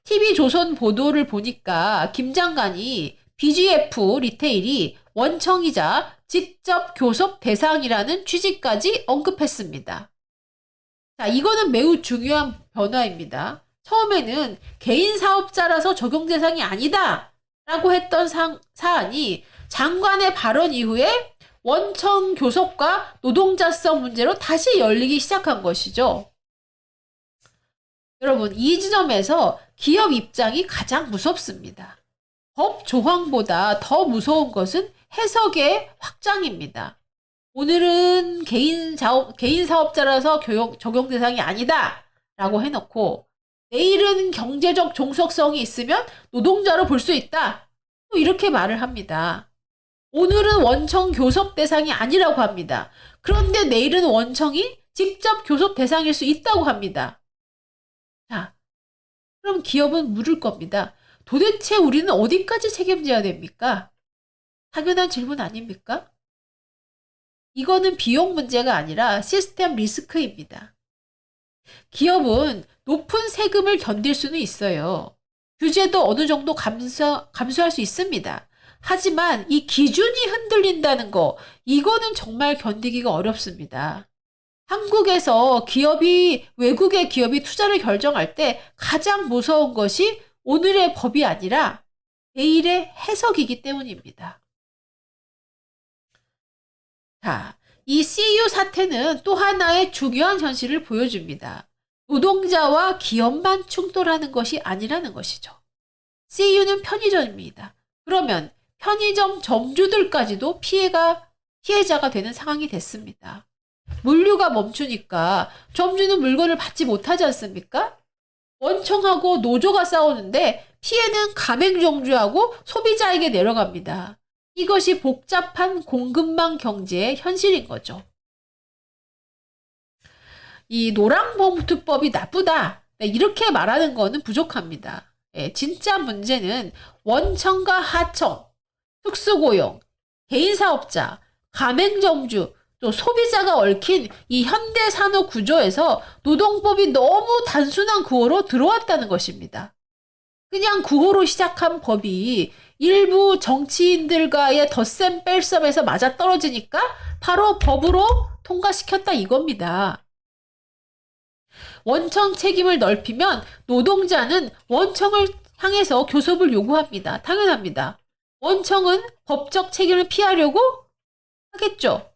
S1: TV조선 보도를 보니까 김 장관이 BGF 리테일이 원청이자 직접 교섭 대상이라는 취지까지 언급했습니다. 자, 이거는 매우 중요한 변화입니다. 처음에는 개인 사업자라서 적용 대상이 아니다 라고 했던 사안이 장관의 발언 이후에 원청 교섭과 노동자성 문제로 다시 열리기 시작한 것이죠. 여러분, 이 지점에서 기업 입장이 가장 무섭습니다. 법 조항보다 더 무서운 것은 해석의 확장입니다. 오늘은 개인 사업자라서 적용 대상이 아니다 라고 해놓고 내일은 경제적 종속성이 있으면 노동자로 볼 수 있다. 이렇게 말을 합니다. 오늘은 원청 교섭 대상이 아니라고 합니다. 그런데 내일은 원청이 직접 교섭 대상일 수 있다고 합니다. 자, 그럼 기업은 물을 겁니다. 도대체 우리는 어디까지 책임져야 됩니까? 당연한 질문 아닙니까? 이거는 비용 문제가 아니라 시스템 리스크입니다. 기업은 높은 세금을 견딜 수는 있어요. 규제도 어느 정도 감수할 수 있습니다. 하지만 이 기준이 흔들린다는 거, 이거는 정말 견디기가 어렵습니다. 한국에서 외국의 기업이 투자를 결정할 때 가장 무서운 것이 오늘의 법이 아니라 내일의 해석이기 때문입니다. 자, 이 CU 사태는 또 하나의 중요한 현실을 보여줍니다. 노동자와 기업만 충돌하는 것이 아니라는 것이죠. CU는 편의점입니다. 그러면 편의점 점주들까지도 피해자가 되는 상황이 됐습니다. 물류가 멈추니까 점주는 물건을 받지 못하지 않습니까? 원청하고 노조가 싸우는데 피해는 가맹점주하고 소비자에게 내려갑니다. 이것이 복잡한 공급망 경제의 현실인 거죠. 이 노랑봉투법이 나쁘다, 이렇게 말하는 거는 부족합니다. 진짜 문제는 원청과 하청, 특수고용, 개인사업자, 가맹점주, 또 소비자가 얽힌 이 현대산업 구조에서 노동법이 너무 단순한 구호로 들어왔다는 것입니다. 그냥 구호로 시작한 법이 일부 정치인들과의 덧셈 뺄셈에서 맞아떨어지니까 바로 법으로 통과시켰다 이겁니다. 원청 책임을 넓히면 노동자는 원청을 향해서 교섭을 요구합니다. 당연합니다. 원청은 법적 책임을 피하려고 하겠죠.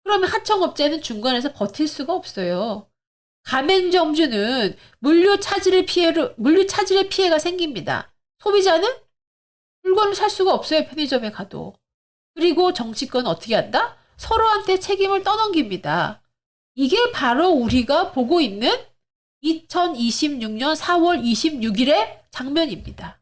S1: 그러면 하청업체는 중간에서 버틸 수가 없어요. 가맹점주는 물류 차질의 피해가 생깁니다. 소비자는 물건을 살 수가 없어요. 편의점에 가도. 그리고 정치권은 어떻게 한다? 서로한테 책임을 떠넘깁니다. 이게 바로 우리가 보고 있는 2026년 4월 26일의 장면입니다.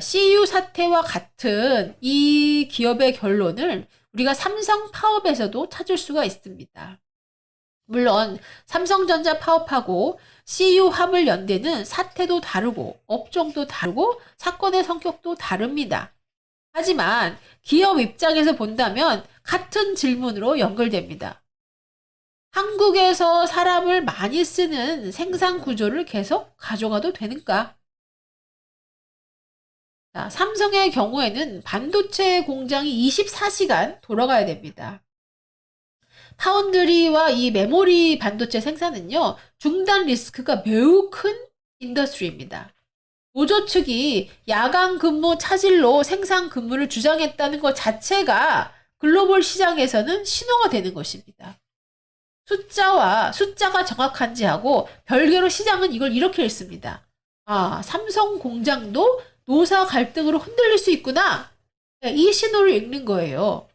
S1: CU 사태와 같은 이 기업의 결론을 우리가 삼성 파업에서도 찾을 수가 있습니다. 물론 삼성전자 파업하고 CU 화물연대는 사태도 다르고 업종도 다르고 사건의 성격도 다릅니다. 하지만 기업 입장에서 본다면 같은 질문으로 연결됩니다. 한국에서 사람을 많이 쓰는 생산 구조를 계속 가져가도 되는가? 자, 삼성의 경우에는 반도체 공장이 24시간 돌아가야 됩니다. 파운드리와 이 메모리 반도체 생산은요, 중단 리스크가 매우 큰 인더스트리입니다. 노조 측이 야간 근무 차질로 생산 근무를 주장했다는 것 자체가 글로벌 시장에서는 신호가 되는 것입니다. 숫자가 정확한지 하고 별개로 시장은 이걸 이렇게 읽습니다. 아, 삼성 공장도 노사 갈등으로 흔들릴 수 있구나. 이 신호를 읽는 거예요.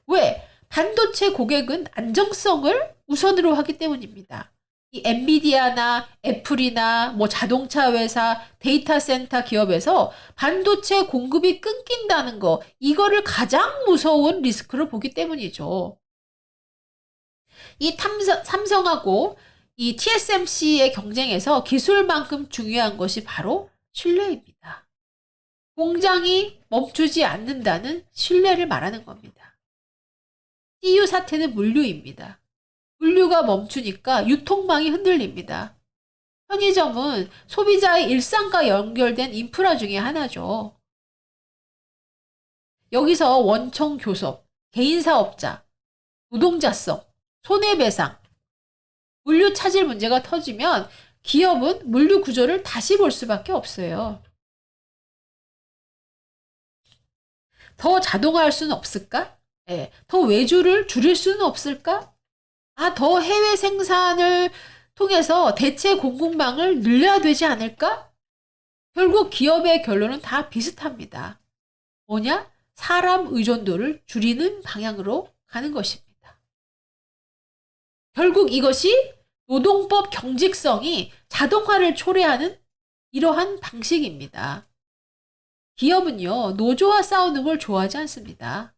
S1: 왜? 반도체 고객은 안정성을 우선으로 하기 때문입니다. 이 엔비디아나 애플이나 뭐 자동차 회사, 데이터 센터 기업에서 반도체 공급이 끊긴다는 거, 이거를 가장 무서운 리스크로 보기 때문이죠. 이 삼성하고 이 TSMC의 경쟁에서 기술만큼 중요한 것이 바로 신뢰입니다. 공장이 멈추지 않는다는 신뢰를 말하는 겁니다. CU 사태는 물류입니다. 물류가 멈추니까 유통망이 흔들립니다. 편의점은 소비자의 일상과 연결된 인프라 중에 하나죠. 여기서 원청 교섭, 개인사업자, 노동자성, 손해배상, 물류 차질 문제가 터지면 기업은 물류 구조를 다시 볼 수밖에 없어요. 더 자동화할 수는 없을까? 네. 더 외주를 줄일 수는 없을까? 더 해외 생산을 통해서 대체 공급망을 늘려야 되지 않을까? 결국 기업의 결론은 다 비슷합니다. 뭐냐? 사람 의존도를 줄이는 방향으로 가는 것입니다. 결국 이것이 노동법 경직성이 자동화를 초래하는 이러한 방식입니다. 기업은요, 노조와 싸우는 걸 좋아하지 않습니다.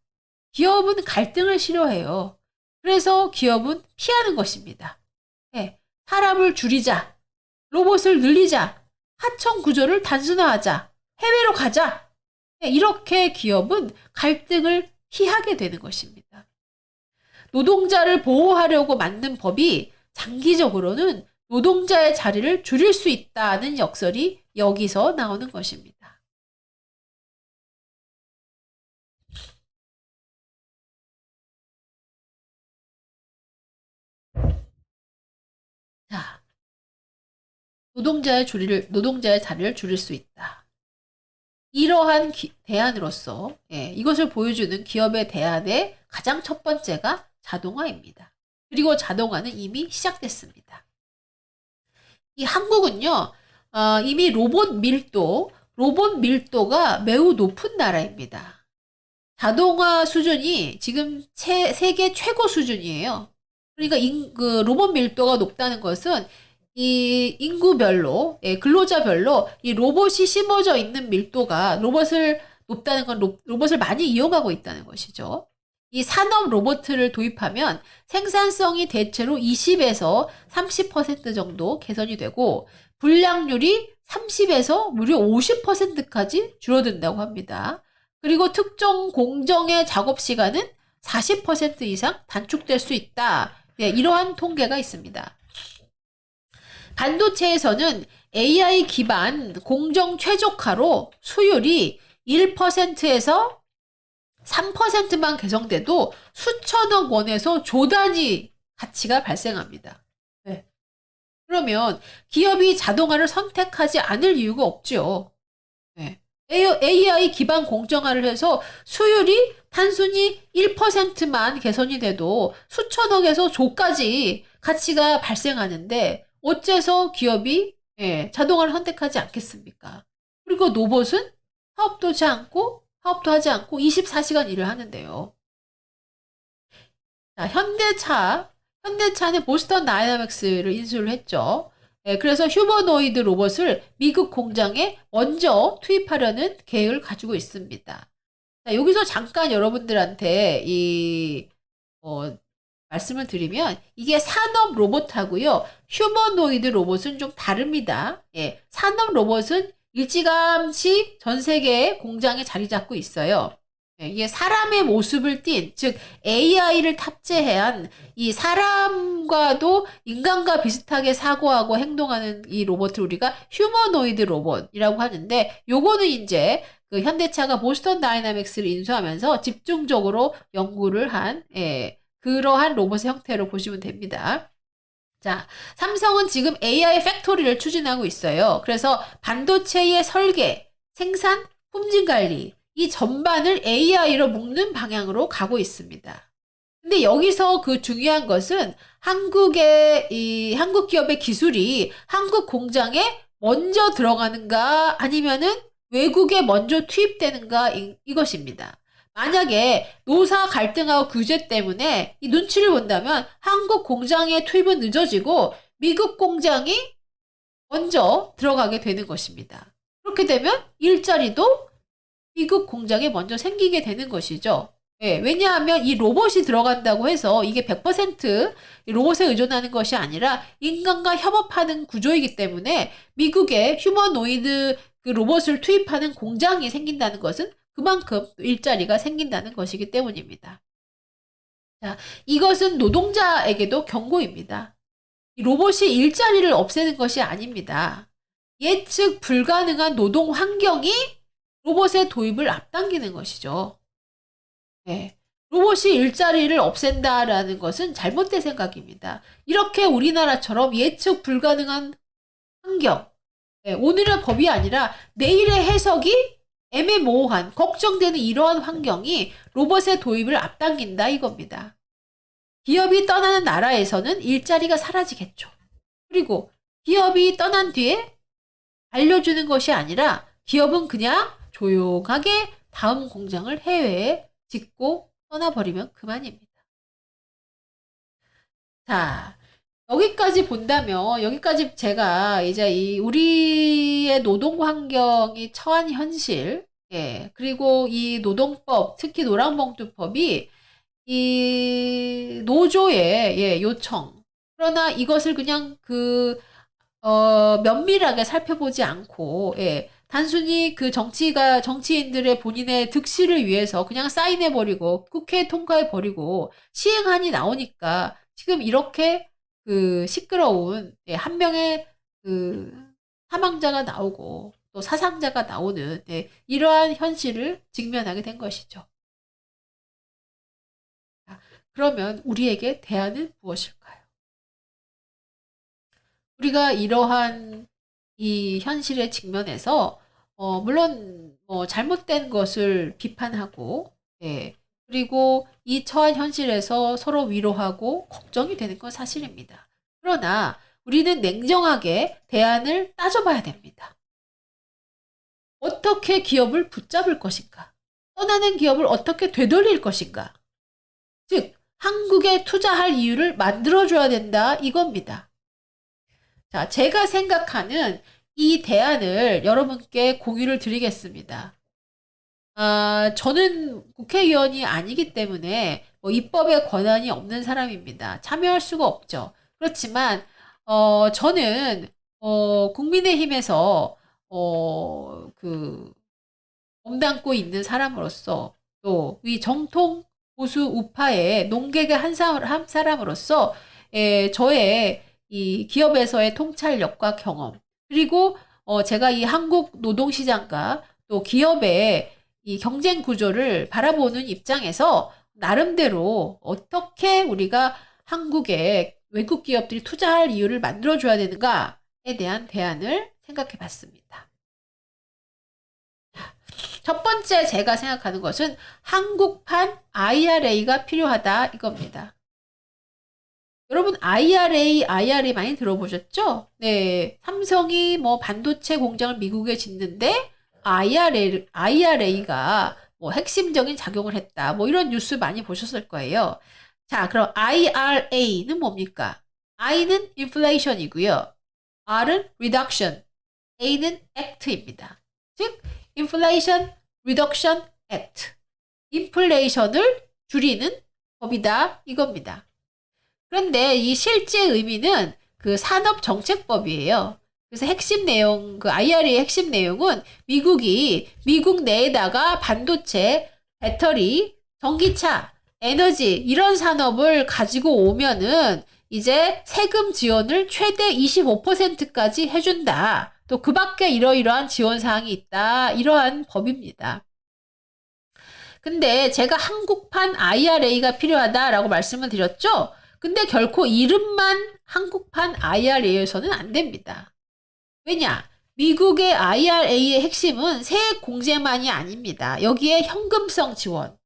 S1: 기업은 갈등을 싫어해요. 그래서 기업은 피하는 것입니다. 네, 사람을 줄이자, 로봇을 늘리자, 하청 구조를 단순화하자, 해외로 가자. 네, 이렇게 기업은 갈등을 피하게 되는 것입니다. 노동자를 보호하려고 만든 법이 장기적으로는 노동자의 자리를 줄일 수 있다는 역설이 여기서 나오는 것입니다. 자, 노동자의 자리를 줄일 수 있다. 이러한 대안으로서 이것을 보여주는 기업의 대안의 가장 첫 번째가 자동화입니다. 그리고 자동화는 이미 시작됐습니다. 이 한국은요, 이미 로봇 밀도가 매우 높은 나라입니다. 자동화 수준이 지금 세계 최고 수준이에요. 그러니까 그 로봇 밀도가 높다는 것은 이 인구별로, 예, 근로자별로 이 로봇이 심어져 있는 밀도가 로봇을 높다는 건 로봇을 많이 이용하고 있다는 것이죠. 이 산업 로봇을 도입하면 생산성이 대체로 20에서 30% 정도 개선이 되고 불량률이 30에서 무려 50%까지 줄어든다고 합니다. 그리고 특정 공정의 작업 시간은 40% 이상 단축될 수 있다. 네, 이러한 통계가 있습니다. 반도체에서는 AI 기반 공정 최적화로 수율이 1%에서 3%만 개선돼도 수천억 원에서 조 단위 가치가 발생합니다. 네. 그러면 기업이 자동화를 선택하지 않을 이유가 없죠. 네. AI 기반 공정화를 해서 수율이 단순히 1%만 개선이 돼도 수천억에서 조까지 가치가 발생하는데 어째서 기업이 자동화를 선택하지 않겠습니까? 그리고 로봇은 사업도 하지 않고 24시간 일을 하는데요. 자, 현대차는 보스턴 다이나믹스를 인수를 했죠. 그래서 휴머노이드 로봇을 미국 공장에 먼저 투입하려는 계획을 가지고 있습니다. 자, 여기서 잠깐 여러분들한테 말씀을 드리면 이게 산업 로봇하고요. 휴머노이드 로봇은 좀 다릅니다. 예, 산업 로봇은 일찌감치 전 세계의 공장에 자리 잡고 있어요. 예, 이게 사람의 모습을 띤, 즉 AI를 탑재한 이 사람과도 인간과 비슷하게 사고하고 행동하는 이 로봇을 우리가 휴머노이드 로봇이라고 하는데 요거는 이제 그 현대차가 보스턴 다이나믹스를 인수하면서 집중적으로 연구를 한 그러한 로봇의 형태로 보시면 됩니다. 자, 삼성은 지금 AI 팩토리를 추진하고 있어요. 그래서 반도체의 설계, 생산, 품질 관리, 이 전반을 AI로 묶는 방향으로 가고 있습니다. 근데 여기서 그 중요한 것은 한국 기업의 기술이 한국 공장에 먼저 들어가는가 아니면은 외국에 먼저 투입되는가 이것입니다. 만약에 노사 갈등하고 규제 때문에 이 눈치를 본다면 한국 공장의 투입은 늦어지고 미국 공장이 먼저 들어가게 되는 것입니다. 그렇게 되면 일자리도 미국 공장에 먼저 생기게 되는 것이죠. 예, 왜냐하면 이 로봇이 들어간다고 해서 이게 100% 로봇에 의존하는 것이 아니라 인간과 협업하는 구조이기 때문에 미국에 휴머노이드 그 로봇을 투입하는 공장이 생긴다는 것은 그만큼 일자리가 생긴다는 것이기 때문입니다. 자, 이것은 노동자에게도 경고입니다. 이 로봇이 일자리를 없애는 것이 아닙니다. 예측 불가능한 노동 환경이 로봇의 도입을 앞당기는 것이죠. 네. 로봇이 일자리를 없앤다라는 것은 잘못된 생각입니다. 이렇게 우리나라처럼 예측 불가능한 환경, 오늘의 법이 아니라 내일의 해석이 애매모호한, 걱정되는 이러한 환경이 로봇의 도입을 앞당긴다 이겁니다. 기업이 떠나는 나라에서는 일자리가 사라지겠죠. 그리고 기업이 떠난 뒤에 알려주는 것이 아니라 기업은 그냥 조용하게 다음 공장을 해외에 짓고 떠나버리면 그만입니다. 자, 여기까지 본다면, 여기까지 제가 이제 우리의 노동 환경이 처한 현실, 그리고 이 노동법, 특히 노란봉투법이 이 노조의 요청, 그러나 이것을 그냥 면밀하게 살펴보지 않고, 단순히 그 정치인들의 본인의 득실을 위해서 그냥 사인해버리고, 국회에 통과해버리고, 시행안이 나오니까 지금 이렇게 그 시끄러운, 한 명의 그 사망자가 나오고, 또 사상자가 나오는, 이러한 현실을 직면하게 된 것이죠. 그러면 우리에게 대안은 무엇일까요? 우리가 이러한 이 현실에 직면해서 물론 잘못된 것을 비판하고 그리고 이 처한 현실에서 서로 위로하고 걱정이 되는 건 사실입니다. 그러나 우리는 냉정하게 대안을 따져봐야 됩니다. 어떻게 기업을 붙잡을 것인가? 떠나는 기업을 어떻게 되돌릴 것인가? 즉 한국에 투자할 이유를 만들어줘야 된다 이겁니다. 자, 제가 생각하는 이 대안을 여러분께 공유를 드리겠습니다. 저는 국회의원이 아니기 때문에 뭐 입법의 권한이 없는 사람입니다. 참여할 수가 없죠. 그렇지만 저는 국민의힘에서 몸담고 있는 사람으로서 또 이 정통 보수 우파의 농객의 한 사람으로서 저의 이 기업에서의 통찰력과 경험 그리고 제가 이 한국 노동시장과 또 기업의 이 경쟁 구조를 바라보는 입장에서 나름대로 어떻게 우리가 한국에 외국 기업들이 투자할 이유를 만들어줘야 되는가에 대한 대안을 생각해 봤습니다. 첫 번째 제가 생각하는 것은 한국판 IRA가 필요하다 이겁니다. 여러분 IRA 많이 들어보셨죠? 네, 삼성이 뭐 반도체 공장을 미국에 짓는데 IRA가 뭐 핵심적인 작용을 했다. 뭐 이런 뉴스 많이 보셨을 거예요. 자, 그럼 IRA는 뭡니까? I는 inflation이고요. R은 reduction, A는 act입니다. 즉, Inflation Reduction Act. 인플레이션을 줄이는 법이다 이겁니다. 그런데 이 실제 의미는 그 산업정책법이에요. 그래서 핵심 내용, 그 IRA의 핵심 내용은 미국 내에다가 반도체, 배터리, 전기차, 에너지 이런 산업을 가지고 오면은 이제 세금 지원을 최대 25%까지 해준다. 또 그 밖에 이러이러한 지원 사항이 있다. 이러한 법입니다. 근데 제가 한국판 IRA가 필요하다라고 말씀을 드렸죠? 근데 결코 이름만 한국판 IRA에서는 안 됩니다. 왜냐? 미국의 IRA의 핵심은 세액 공제만이 아닙니다. 여기에 현금성 지원.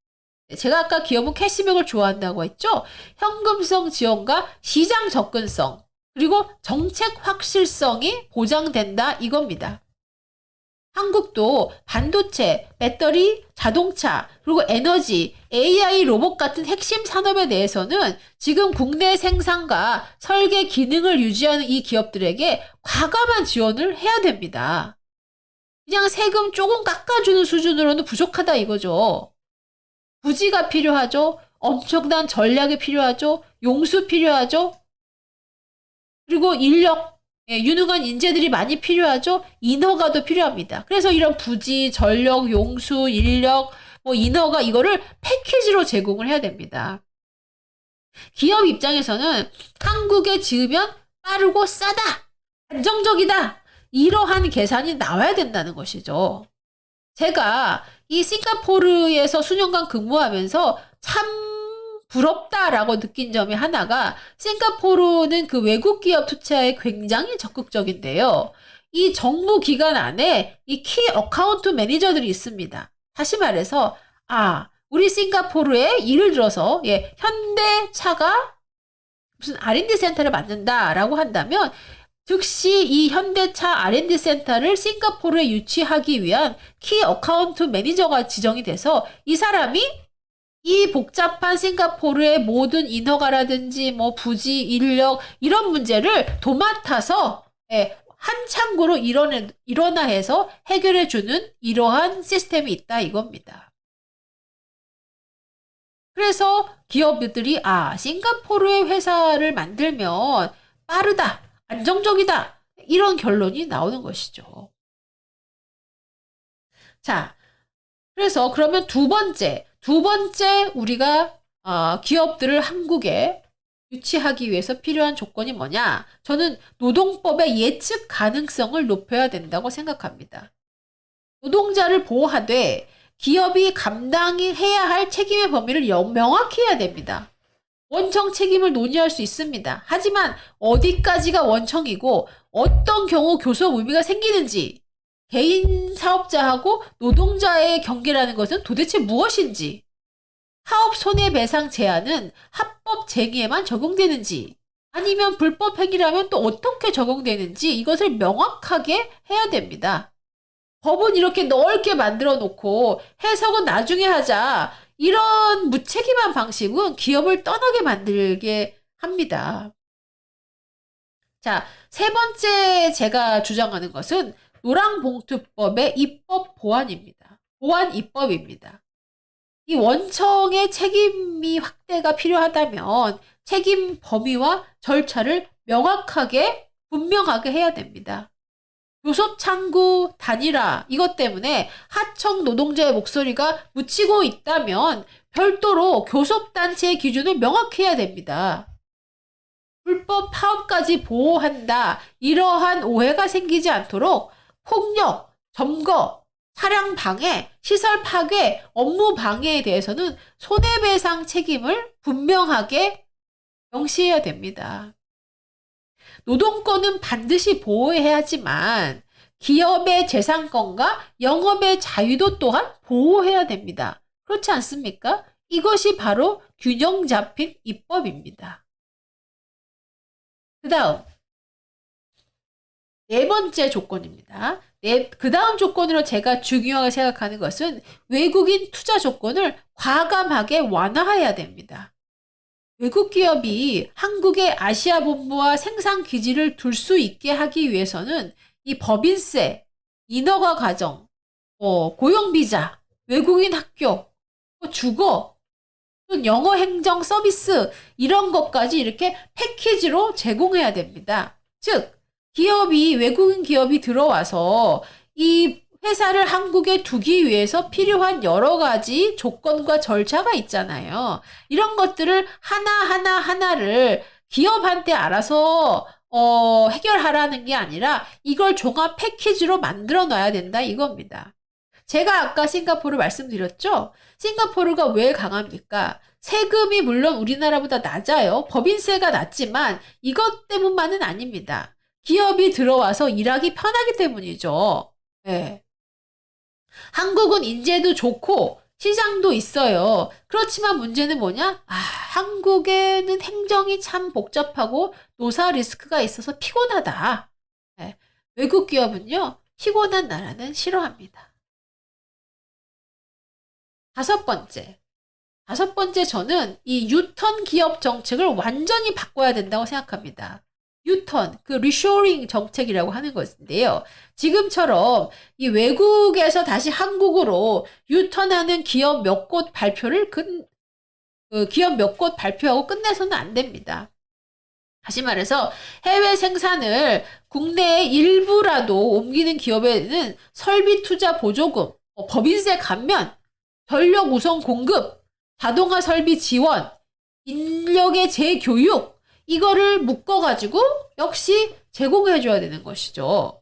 S1: 제가 아까 기업은 캐시백을 좋아한다고 했죠? 현금성 지원과 시장 접근성, 그리고 정책 확실성이 보장된다 이겁니다. 한국도 반도체, 배터리, 자동차, 그리고 에너지, AI 로봇 같은 핵심 산업에 대해서는 지금 국내 생산과 설계 기능을 유지하는 이 기업들에게 과감한 지원을 해야 됩니다. 그냥 세금 조금 깎아주는 수준으로는 부족하다 이거죠. 부지가 필요하죠. 엄청난 전략이 필요하죠. 용수 필요하죠. 그리고 인력, 유능한 인재들이 많이 필요하죠. 인허가도 필요합니다. 그래서 이런 부지, 전력, 용수, 인력, 뭐 인허가 이거를 패키지로 제공을 해야 됩니다. 기업 입장에서는 한국에 지으면 빠르고 싸다, 안정적이다 이러한 계산이 나와야 된다는 것이죠. 제가 이 싱가포르에서 수년간 근무하면서 참 부럽다라고 느낀 점이 하나가 싱가포르는 그 외국 기업 투자에 굉장히 적극적인데요. 이 정부 기관 안에 이 키 어카운트 매니저들이 있습니다. 다시 말해서 우리 싱가포르에 예를 들어서 현대차가 무슨 R&D 센터를 만든다라고 한다면 즉시 이 현대차 R&D 센터를 싱가포르에 유치하기 위한 키 어카운트 매니저가 지정이 돼서 이 사람이 이 복잡한 싱가포르의 모든 인허가라든지 뭐 부지, 인력 이런 문제를 도맡아서 한 창구로 일원화해서 해결해주는 이러한 시스템이 있다 이겁니다. 그래서 기업들이 싱가포르의 회사를 만들면 빠르다, 안정적이다 이런 결론이 나오는 것이죠. 자, 그래서 그러면 두 번째 우리가 기업들을 한국에 유치하기 위해서 필요한 조건이 뭐냐? 저는 노동법의 예측 가능성을 높여야 된다고 생각합니다. 노동자를 보호하되 기업이 감당해야 할 책임의 범위를 명확히 해야 됩니다. 원청 책임을 논의할 수 있습니다. 하지만 어디까지가 원청이고 어떤 경우 교섭 의미가 생기는지 개인 사업자하고 노동자의 경계라는 것은 도대체 무엇인지, 사업 손해배상 제한은 합법 쟁의에만 적용되는지, 아니면 불법 행위라면 또 어떻게 적용되는지 이것을 명확하게 해야 됩니다. 법은 이렇게 넓게 만들어 놓고 해석은 나중에 하자. 이런 무책임한 방식은 기업을 떠나게 만들게 합니다. 자, 세 번째 제가 주장하는 것은 노랑봉투법의 입법 보완입니다. 보완 입법입니다. 이 원청의 책임이 확대가 필요하다면 책임 범위와 절차를 명확하게 분명하게 해야 됩니다. 교섭 창구 단일화 이것 때문에 하청 노동자의 목소리가 묻히고 있다면 별도로 교섭단체의 기준을 명확히 해야 됩니다. 불법 파업까지 보호한다. 이러한 오해가 생기지 않도록 폭력, 점거, 차량 방해, 시설 파괴, 업무 방해에 대해서는 손해배상 책임을 분명하게 명시해야 됩니다. 노동권은 반드시 보호해야지만 기업의 재산권과 영업의 자유도 또한 보호해야 됩니다. 그렇지 않습니까? 이것이 바로 균형 잡힌 입법입니다. 그 다음 네 번째 조건입니다. 그 다음 조건으로 제가 중요하게 생각하는 것은 외국인 투자 조건을 과감하게 완화해야 됩니다. 외국 기업이 한국의 아시아 본부와 생산 기지를 둘 수 있게 하기 위해서는 이 법인세, 인허가 과정, 고용비자, 외국인 학교, 주거, 영어 행정 서비스 이런 것까지 이렇게 패키지로 제공해야 됩니다. 즉 외국인 기업이 들어와서 이 회사를 한국에 두기 위해서 필요한 여러 가지 조건과 절차가 있잖아요. 이런 것들을 하나를 기업한테 알아서 해결하라는 게 아니라 이걸 종합 패키지로 만들어 놔야 된다 이겁니다. 제가 아까 싱가포르 말씀드렸죠? 싱가포르가 왜 강합니까? 세금이 물론 우리나라보다 낮아요. 법인세가 낮지만 이것 때문만은 아닙니다. 기업이 들어와서 일하기 편하기 때문이죠. 네. 한국은 인재도 좋고 시장도 있어요. 그렇지만 문제는 뭐냐? 한국에는 행정이 참 복잡하고 노사 리스크가 있어서 피곤하다. 네. 외국 기업은요, 피곤한 나라는 싫어합니다. 다섯 번째, 저는 이 유턴 기업 정책을 완전히 바꿔야 된다고 생각합니다. 유턴, 리쇼링 정책이라고 하는 것인데요. 지금처럼 이 외국에서 다시 한국으로 유턴하는 기업 몇 곳 발표하고 끝내서는 안 됩니다. 다시 말해서 해외 생산을 국내에 일부라도 옮기는 기업에는 설비 투자 보조금, 법인세 감면, 전력 우선 공급, 자동화 설비 지원, 인력의 재교육, 이거를 묶어가지고 역시 제공해줘야 되는 것이죠.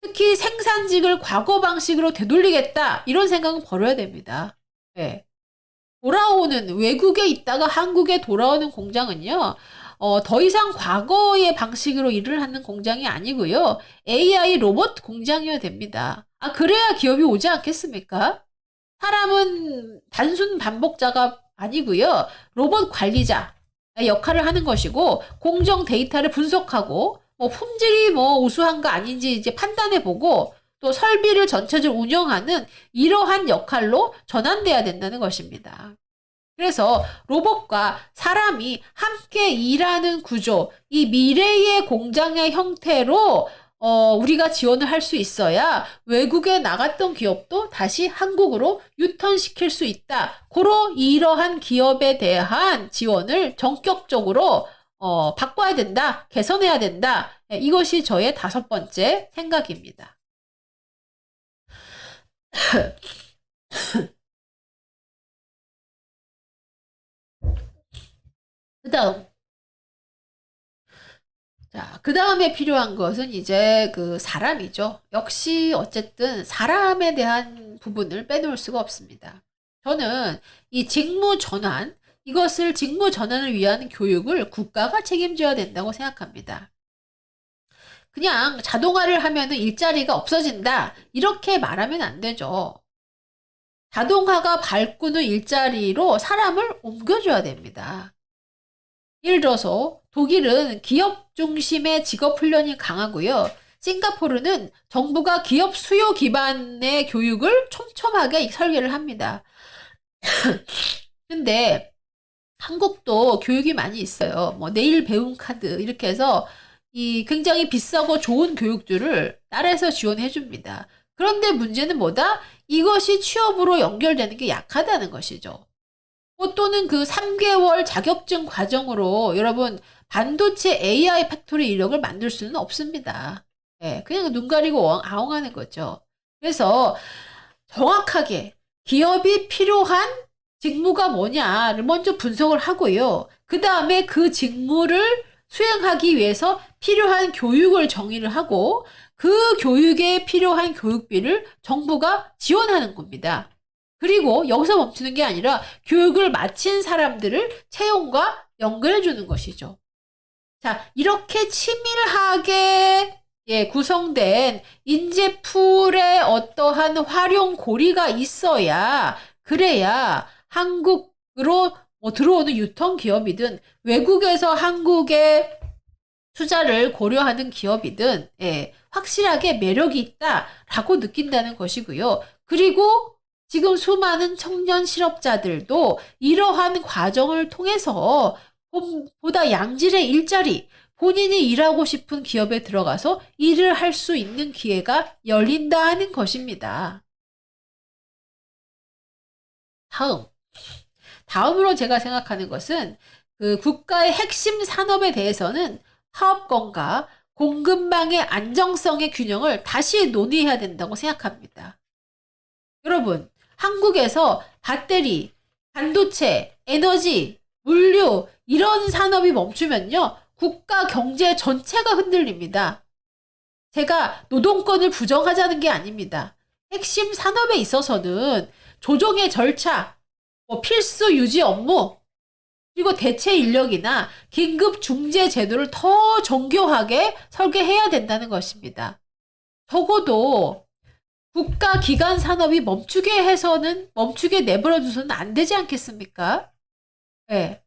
S1: 특히 생산직을 과거 방식으로 되돌리겠다 이런 생각은 버려야 됩니다. 네. 돌아오는 외국에 있다가 한국에 돌아오는 공장은요. 더 이상 과거의 방식으로 일을 하는 공장이 아니고요. AI 로봇 공장이어야 됩니다. 그래야 기업이 오지 않겠습니까? 사람은 단순 반복자가 아니고요. 로봇 관리자 역할을 하는 것이고 공정 데이터를 분석하고 품질이 우수한가 아닌지 이제 판단해보고 또 설비를 전체적으로 운영하는 이러한 역할로 전환돼야 된다는 것입니다. 그래서 로봇과 사람이 함께 일하는 구조, 이 미래의 공장의 형태로 우리가 지원을 할 수 있어야 외국에 나갔던 기업도 다시 한국으로 유턴시킬 수 있다. 이러한 기업에 대한 지원을 전격적으로 바꿔야 된다. 개선해야 된다. 이것이 저의 다섯 번째 생각입니다. 그 다음에 필요한 것은 이제 사람이죠. 역시 어쨌든 사람에 대한 부분을 빼놓을 수가 없습니다. 저는 이 직무 전환을 위한 교육을 국가가 책임져야 된다고 생각합니다. 그냥 자동화를 하면은 일자리가 없어진다. 이렇게 말하면 안 되죠. 자동화가 바꾸는 일자리로 사람을 옮겨줘야 됩니다. 예를 들어서 독일은 기업 중심의 직업 훈련이 강하고요. 싱가포르는 정부가 기업 수요 기반의 교육을 촘촘하게 설계를 합니다. 근데 한국도 교육이 많이 있어요. 뭐 내일 배움 카드 이렇게 해서 이 굉장히 비싸고 좋은 교육들을 나라에서 지원해 줍니다. 그런데 문제는 뭐다? 이것이 취업으로 연결되는 게 약하다는 것이죠. 또는 그 3개월 자격증 과정으로 여러분 반도체 AI 팩토리 인력을 만들 수는 없습니다. 예, 그냥 눈 가리고 아웅하는 거죠. 그래서 정확하게 기업이 필요한 직무가 뭐냐를 먼저 분석을 하고요. 그 다음에 그 직무를 수행하기 위해서 필요한 교육을 정의를 하고 그 교육에 필요한 교육비를 정부가 지원하는 겁니다. 그리고 여기서 멈추는 게 아니라 교육을 마친 사람들을 채용과 연결해 주는 것이죠. 자, 이렇게 치밀하게 구성된 인재풀의 어떠한 활용 고리가 있어야 그래야 한국으로 들어오는 유통 기업이든 외국에서 한국에 투자를 고려하는 기업이든 확실하게 매력이 있다라고 느낀다는 것이고요. 그리고 지금 수많은 청년 실업자들도 이러한 과정을 통해서 보다 양질의 일자리, 본인이 일하고 싶은 기업에 들어가서 일을 할 수 있는 기회가 열린다는 것입니다. 다음으로 제가 생각하는 것은 그 국가의 핵심 산업에 대해서는 사업권과 공급망의 안정성의 균형을 다시 논의해야 된다고 생각합니다. 여러분, 한국에서 배터리, 반도체, 에너지, 물류 이런 산업이 멈추면요. 국가 경제 전체가 흔들립니다. 제가 노동권을 부정하자는 게 아닙니다. 핵심 산업에 있어서는 조정의 절차, 필수 유지 업무, 그리고 대체 인력이나 긴급 중재 제도를 더 정교하게 설계해야 된다는 것입니다. 적어도 국가 기관 산업이 멈추게 내버려 두서는 안 되지 않겠습니까? 네.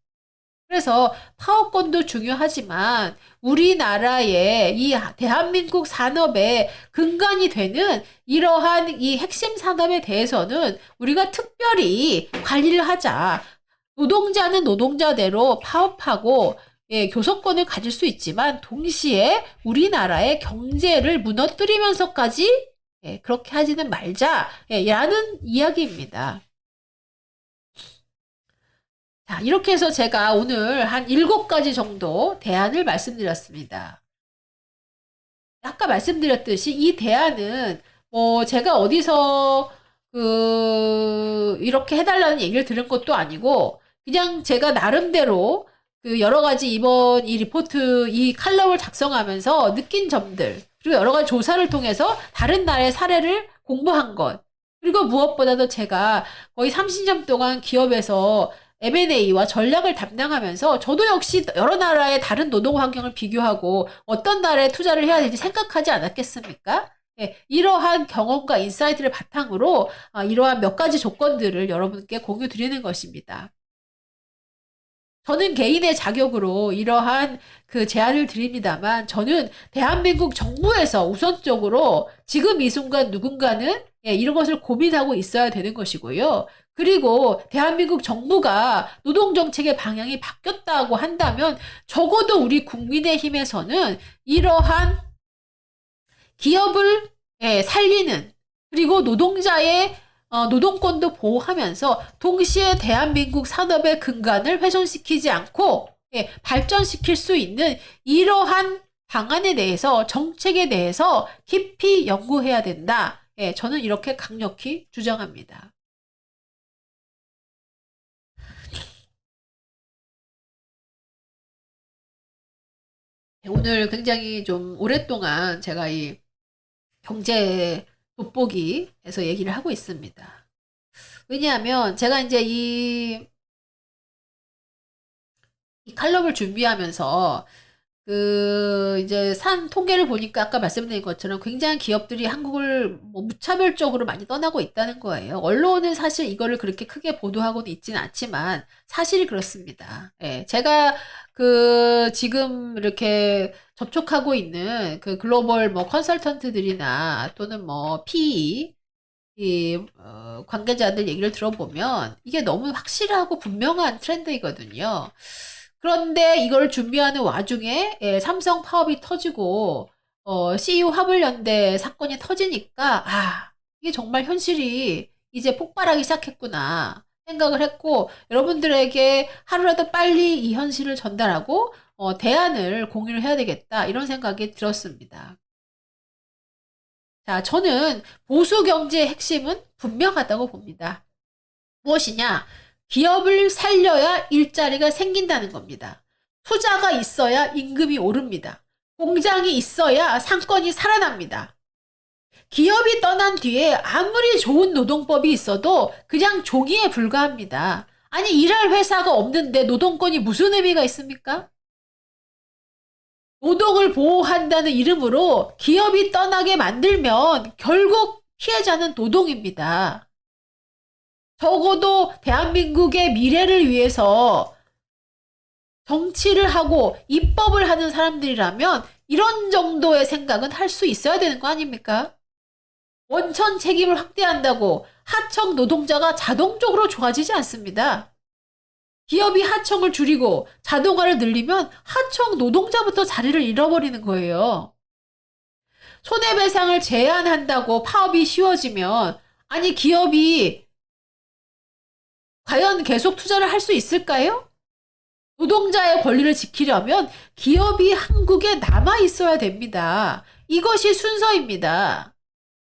S1: 그래서 파업권도 중요하지만 우리나라의 이 대한민국 산업의 근간이 되는 이러한 이 핵심 산업에 대해서는 우리가 특별히 관리를 하자. 노동자는 노동자대로 파업하고 교섭권을 가질 수 있지만 동시에 우리나라의 경제를 무너뜨리면서까지 그렇게 하지는 말자 라는 이야기입니다. 자, 이렇게 해서 제가 오늘 한 7가지 정도 대안을 말씀드렸습니다. 아까 말씀드렸듯이 이 대안은 제가 어디서 이렇게 해달라는 얘기를 들은 것도 아니고 그냥 제가 나름대로 그 여러 가지 이번 이 리포트 이 칼럼을 작성하면서 느낀 점들 그리고 여러 가지 조사를 통해서 다른 나라의 사례를 공부한 것 그리고 무엇보다도 제가 거의 30년 동안 기업에서 M&A와 전략을 담당하면서 저도 역시 여러 나라의 다른 노동 환경을 비교하고 어떤 나라에 투자를 해야 될지 생각하지 않았겠습니까? 이러한 경험과 인사이트를 바탕으로 이러한 몇 가지 조건들을 여러분께 공유 드리는 것입니다. 저는 개인의 자격으로 이러한 그 제안을 드립니다만 저는 대한민국 정부에서 우선적으로 지금 이 순간 누군가는 이런 것을 고민하고 있어야 되는 것이고요. 그리고 대한민국 정부가 노동정책의 방향이 바뀌었다고 한다면 적어도 우리 국민의힘에서는 이러한 기업을 살리는 그리고 노동자의 노동권도 보호하면서 동시에 대한민국 산업의 근간을 훼손시키지 않고 발전시킬 수 있는 이러한 방안에 대해서 정책에 대해서 깊이 연구해야 된다. 저는 이렇게 강력히 주장합니다. 오늘 굉장히 좀 오랫동안 제가 이 경제 돋보기에서 얘기를 하고 있습니다. 왜냐하면 제가 이제 이 칼럼을 준비하면서 이제 산 통계를 보니까 아까 말씀드린 것처럼 굉장히 기업들이 한국을 무차별적으로 많이 떠나고 있다는 거예요. 언론은 사실 이거를 그렇게 크게 보도하고는 있지는 않지만 사실이 그렇습니다. 제가 지금 이렇게 접촉하고 있는 그 글로벌 컨설턴트들이나 또는 PE 관계자들 얘기를 들어보면 이게 너무 확실하고 분명한 트렌드이거든요. 그런데 이걸 준비하는 와중에 삼성 파업이 터지고 CU 화물연대 사건이 터지니까 이게 정말 현실이 이제 폭발하기 시작했구나 생각을 했고, 여러분들에게 하루라도 빨리 이 현실을 전달하고 대안을 공유를 해야 되겠다, 이런 생각이 들었습니다. 자, 저는 보수 경제의 핵심은 분명하다고 봅니다. 무엇이냐? 기업을 살려야 일자리가 생긴다는 겁니다. 투자가 있어야 임금이 오릅니다. 공장이 있어야 상권이 살아납니다. 기업이 떠난 뒤에 아무리 좋은 노동법이 있어도 그냥 종이에 불과합니다. 아니, 일할 회사가 없는데 노동권이 무슨 의미가 있습니까? 노동을 보호한다는 이름으로 기업이 떠나게 만들면 결국 피해자는 노동입니다. 적어도 대한민국의 미래를 위해서 정치를 하고 입법을 하는 사람들이라면 이런 정도의 생각은 할 수 있어야 되는 거 아닙니까? 원천 책임을 확대한다고 하청 노동자가 자동적으로 좋아지지 않습니다. 기업이 하청을 줄이고 자동화를 늘리면 하청 노동자부터 자리를 잃어버리는 거예요. 손해배상을 제한한다고 파업이 쉬워지면, 아니, 기업이 과연 계속 투자를 할 수 있을까요? 노동자의 권리를 지키려면 기업이 한국에 남아 있어야 됩니다. 이것이 순서입니다.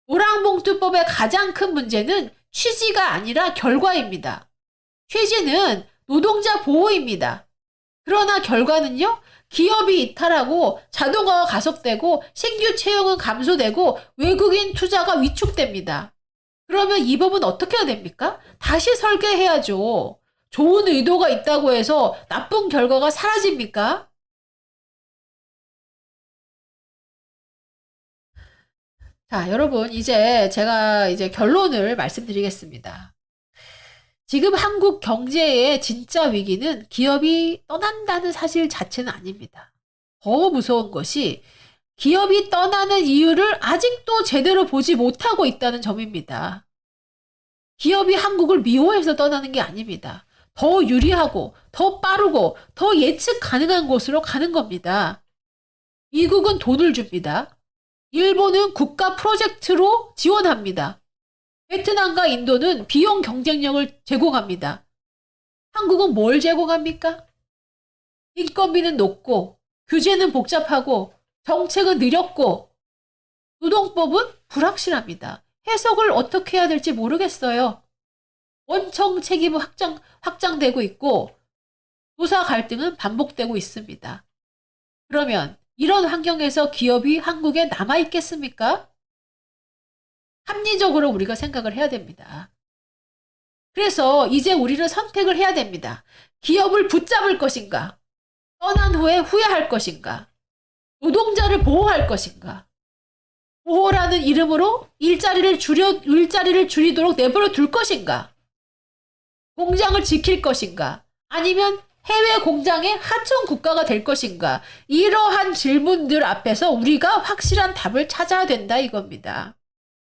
S1: 노랑봉투법의 가장 큰 문제는 취지가 아니라 결과입니다. 취지는 노동자 보호입니다. 그러나 결과는요, 기업이 이탈하고 자동화가 가속되고 신규 채용은 감소되고 외국인 투자가 위축됩니다. 그러면 이 법은 어떻게 해야 됩니까? 다시 설계해야죠. 좋은 의도가 있다고 해서 나쁜 결과가 사라집니까? 자, 여러분, 제가 결론을 말씀드리겠습니다. 지금 한국 경제의 진짜 위기는 기업이 떠난다는 사실 자체는 아닙니다. 더 무서운 것이 기업이 떠나는 이유를 아직도 제대로 보지 못하고 있다는 점입니다. 기업이 한국을 미워해서 떠나는 게 아닙니다. 더 유리하고 더 빠르고 더 예측 가능한 곳으로 가는 겁니다. 미국은 돈을 줍니다. 일본은 국가 프로젝트로 지원합니다. 베트남과 인도는 비용 경쟁력을 제공합니다. 한국은 뭘 제공합니까? 인건비는 높고, 규제는 복잡하고, 정책은 느렸고, 노동법은 불확실합니다. 해석을 어떻게 해야 될지 모르겠어요. 원청 책임은 확장되고 있고, 노사 갈등은 반복되고 있습니다. 그러면 이런 환경에서 기업이 한국에 남아있겠습니까? 합리적으로 우리가 생각을 해야 됩니다. 그래서 이제 우리는 선택을 해야 됩니다. 기업을 붙잡을 것인가? 떠난 후에 후회할 것인가? 노동자를 보호할 것인가? 보호라는 이름으로 일자리를 줄이도록 내버려 둘 것인가? 공장을 지킬 것인가? 아니면 해외 공장의 하청 국가가 될 것인가? 이러한 질문들 앞에서 우리가 확실한 답을 찾아야 된다, 이겁니다.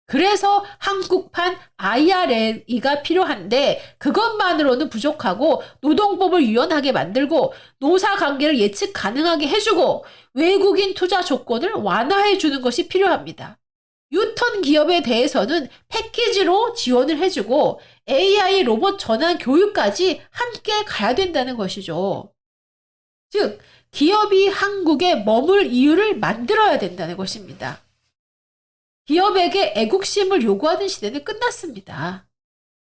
S1: 그래서 한국판 IRA가 필요한데, 그것만으로는 부족하고 노동법을 유연하게 만들고 노사관계를 예측 가능하게 해주고 외국인 투자 조건을 완화해 주는 것이 필요합니다. 유턴 기업에 대해서는 패키지로 지원을 해주고 AI 로봇 전환 교육까지 함께 가야 된다는 것이죠. 즉, 기업이 한국에 머물 이유를 만들어야 된다는 것입니다. 기업에게 애국심을 요구하는 시대는 끝났습니다.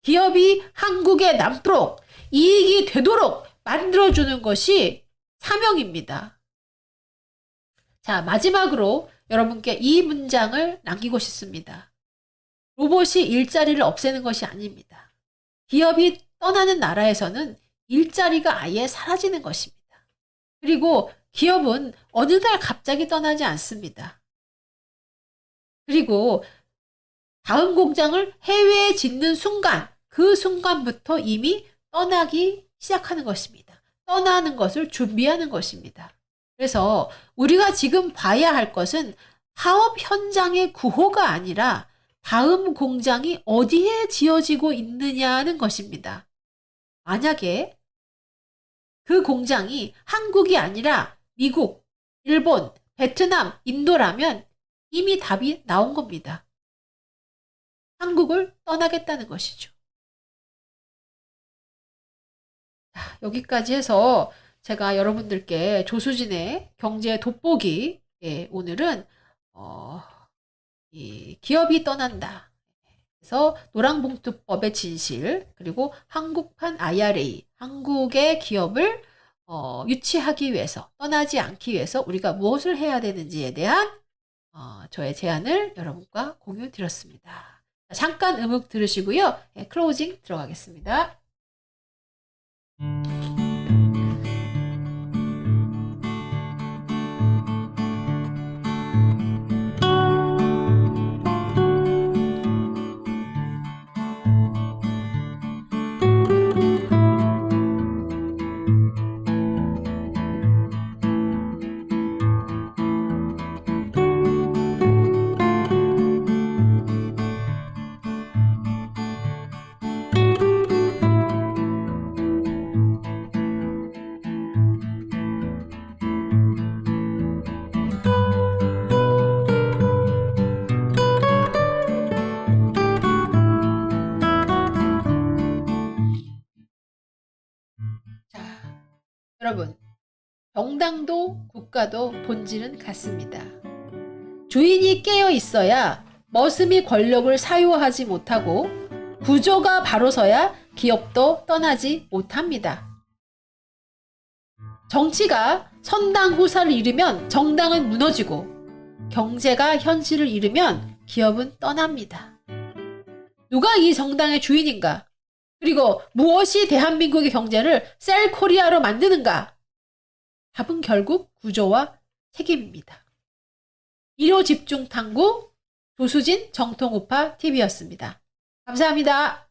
S1: 기업이 한국에 남도록, 이익이 되도록 만들어주는 것이 사명입니다. 자, 마지막으로 여러분께 이 문장을 남기고 싶습니다. 로봇이 일자리를 없애는 것이 아닙니다. 기업이 떠나는 나라에서는 일자리가 아예 사라지는 것입니다. 그리고 기업은 어느 날 갑자기 떠나지 않습니다. 그리고 다음 공장을 해외에 짓는 순간, 그 순간부터 이미 떠나기 시작하는 것입니다. 떠나는 것을 준비하는 것입니다. 그래서 우리가 지금 봐야 할 것은 사업 현장의 구호가 아니라 다음 공장이 어디에 지어지고 있느냐는 것입니다. 만약에 그 공장이 한국이 아니라 미국, 일본, 베트남, 인도라면 이미 답이 나온 겁니다. 한국을 떠나겠다는 것이죠. 자, 여기까지 해서 제가 여러분들께 조수진의 경제 돋보기, 오늘은 이 기업이 떠난다. 그래서 노랑봉투법의 진실, 그리고 한국판 IRA, 한국의 기업을 유치하기 위해서, 떠나지 않기 위해서 우리가 무엇을 해야 되는지에 대한 저의 제안을 여러분과 공유 드렸습니다. 잠깐 음악 들으시고요. 클로징 들어가겠습니다. 자, 여러분, 정당도 국가도 본질은 같습니다. 주인이 깨어 있어야 머슴이 권력을 사유하지 못하고 구조가 바로서야 기업도 떠나지 못합니다. 정치가 선당 후사를 잃으면 정당은 무너지고 경제가 현실을 잃으면 기업은 떠납니다. 누가 이 정당의 주인인가? 그리고 무엇이 대한민국의 경제를 셀코리아로 만드는가? 답은 결국 구조와 책임입니다. 일요 집중 탐구 조수진 정통우파 TV였습니다. 감사합니다.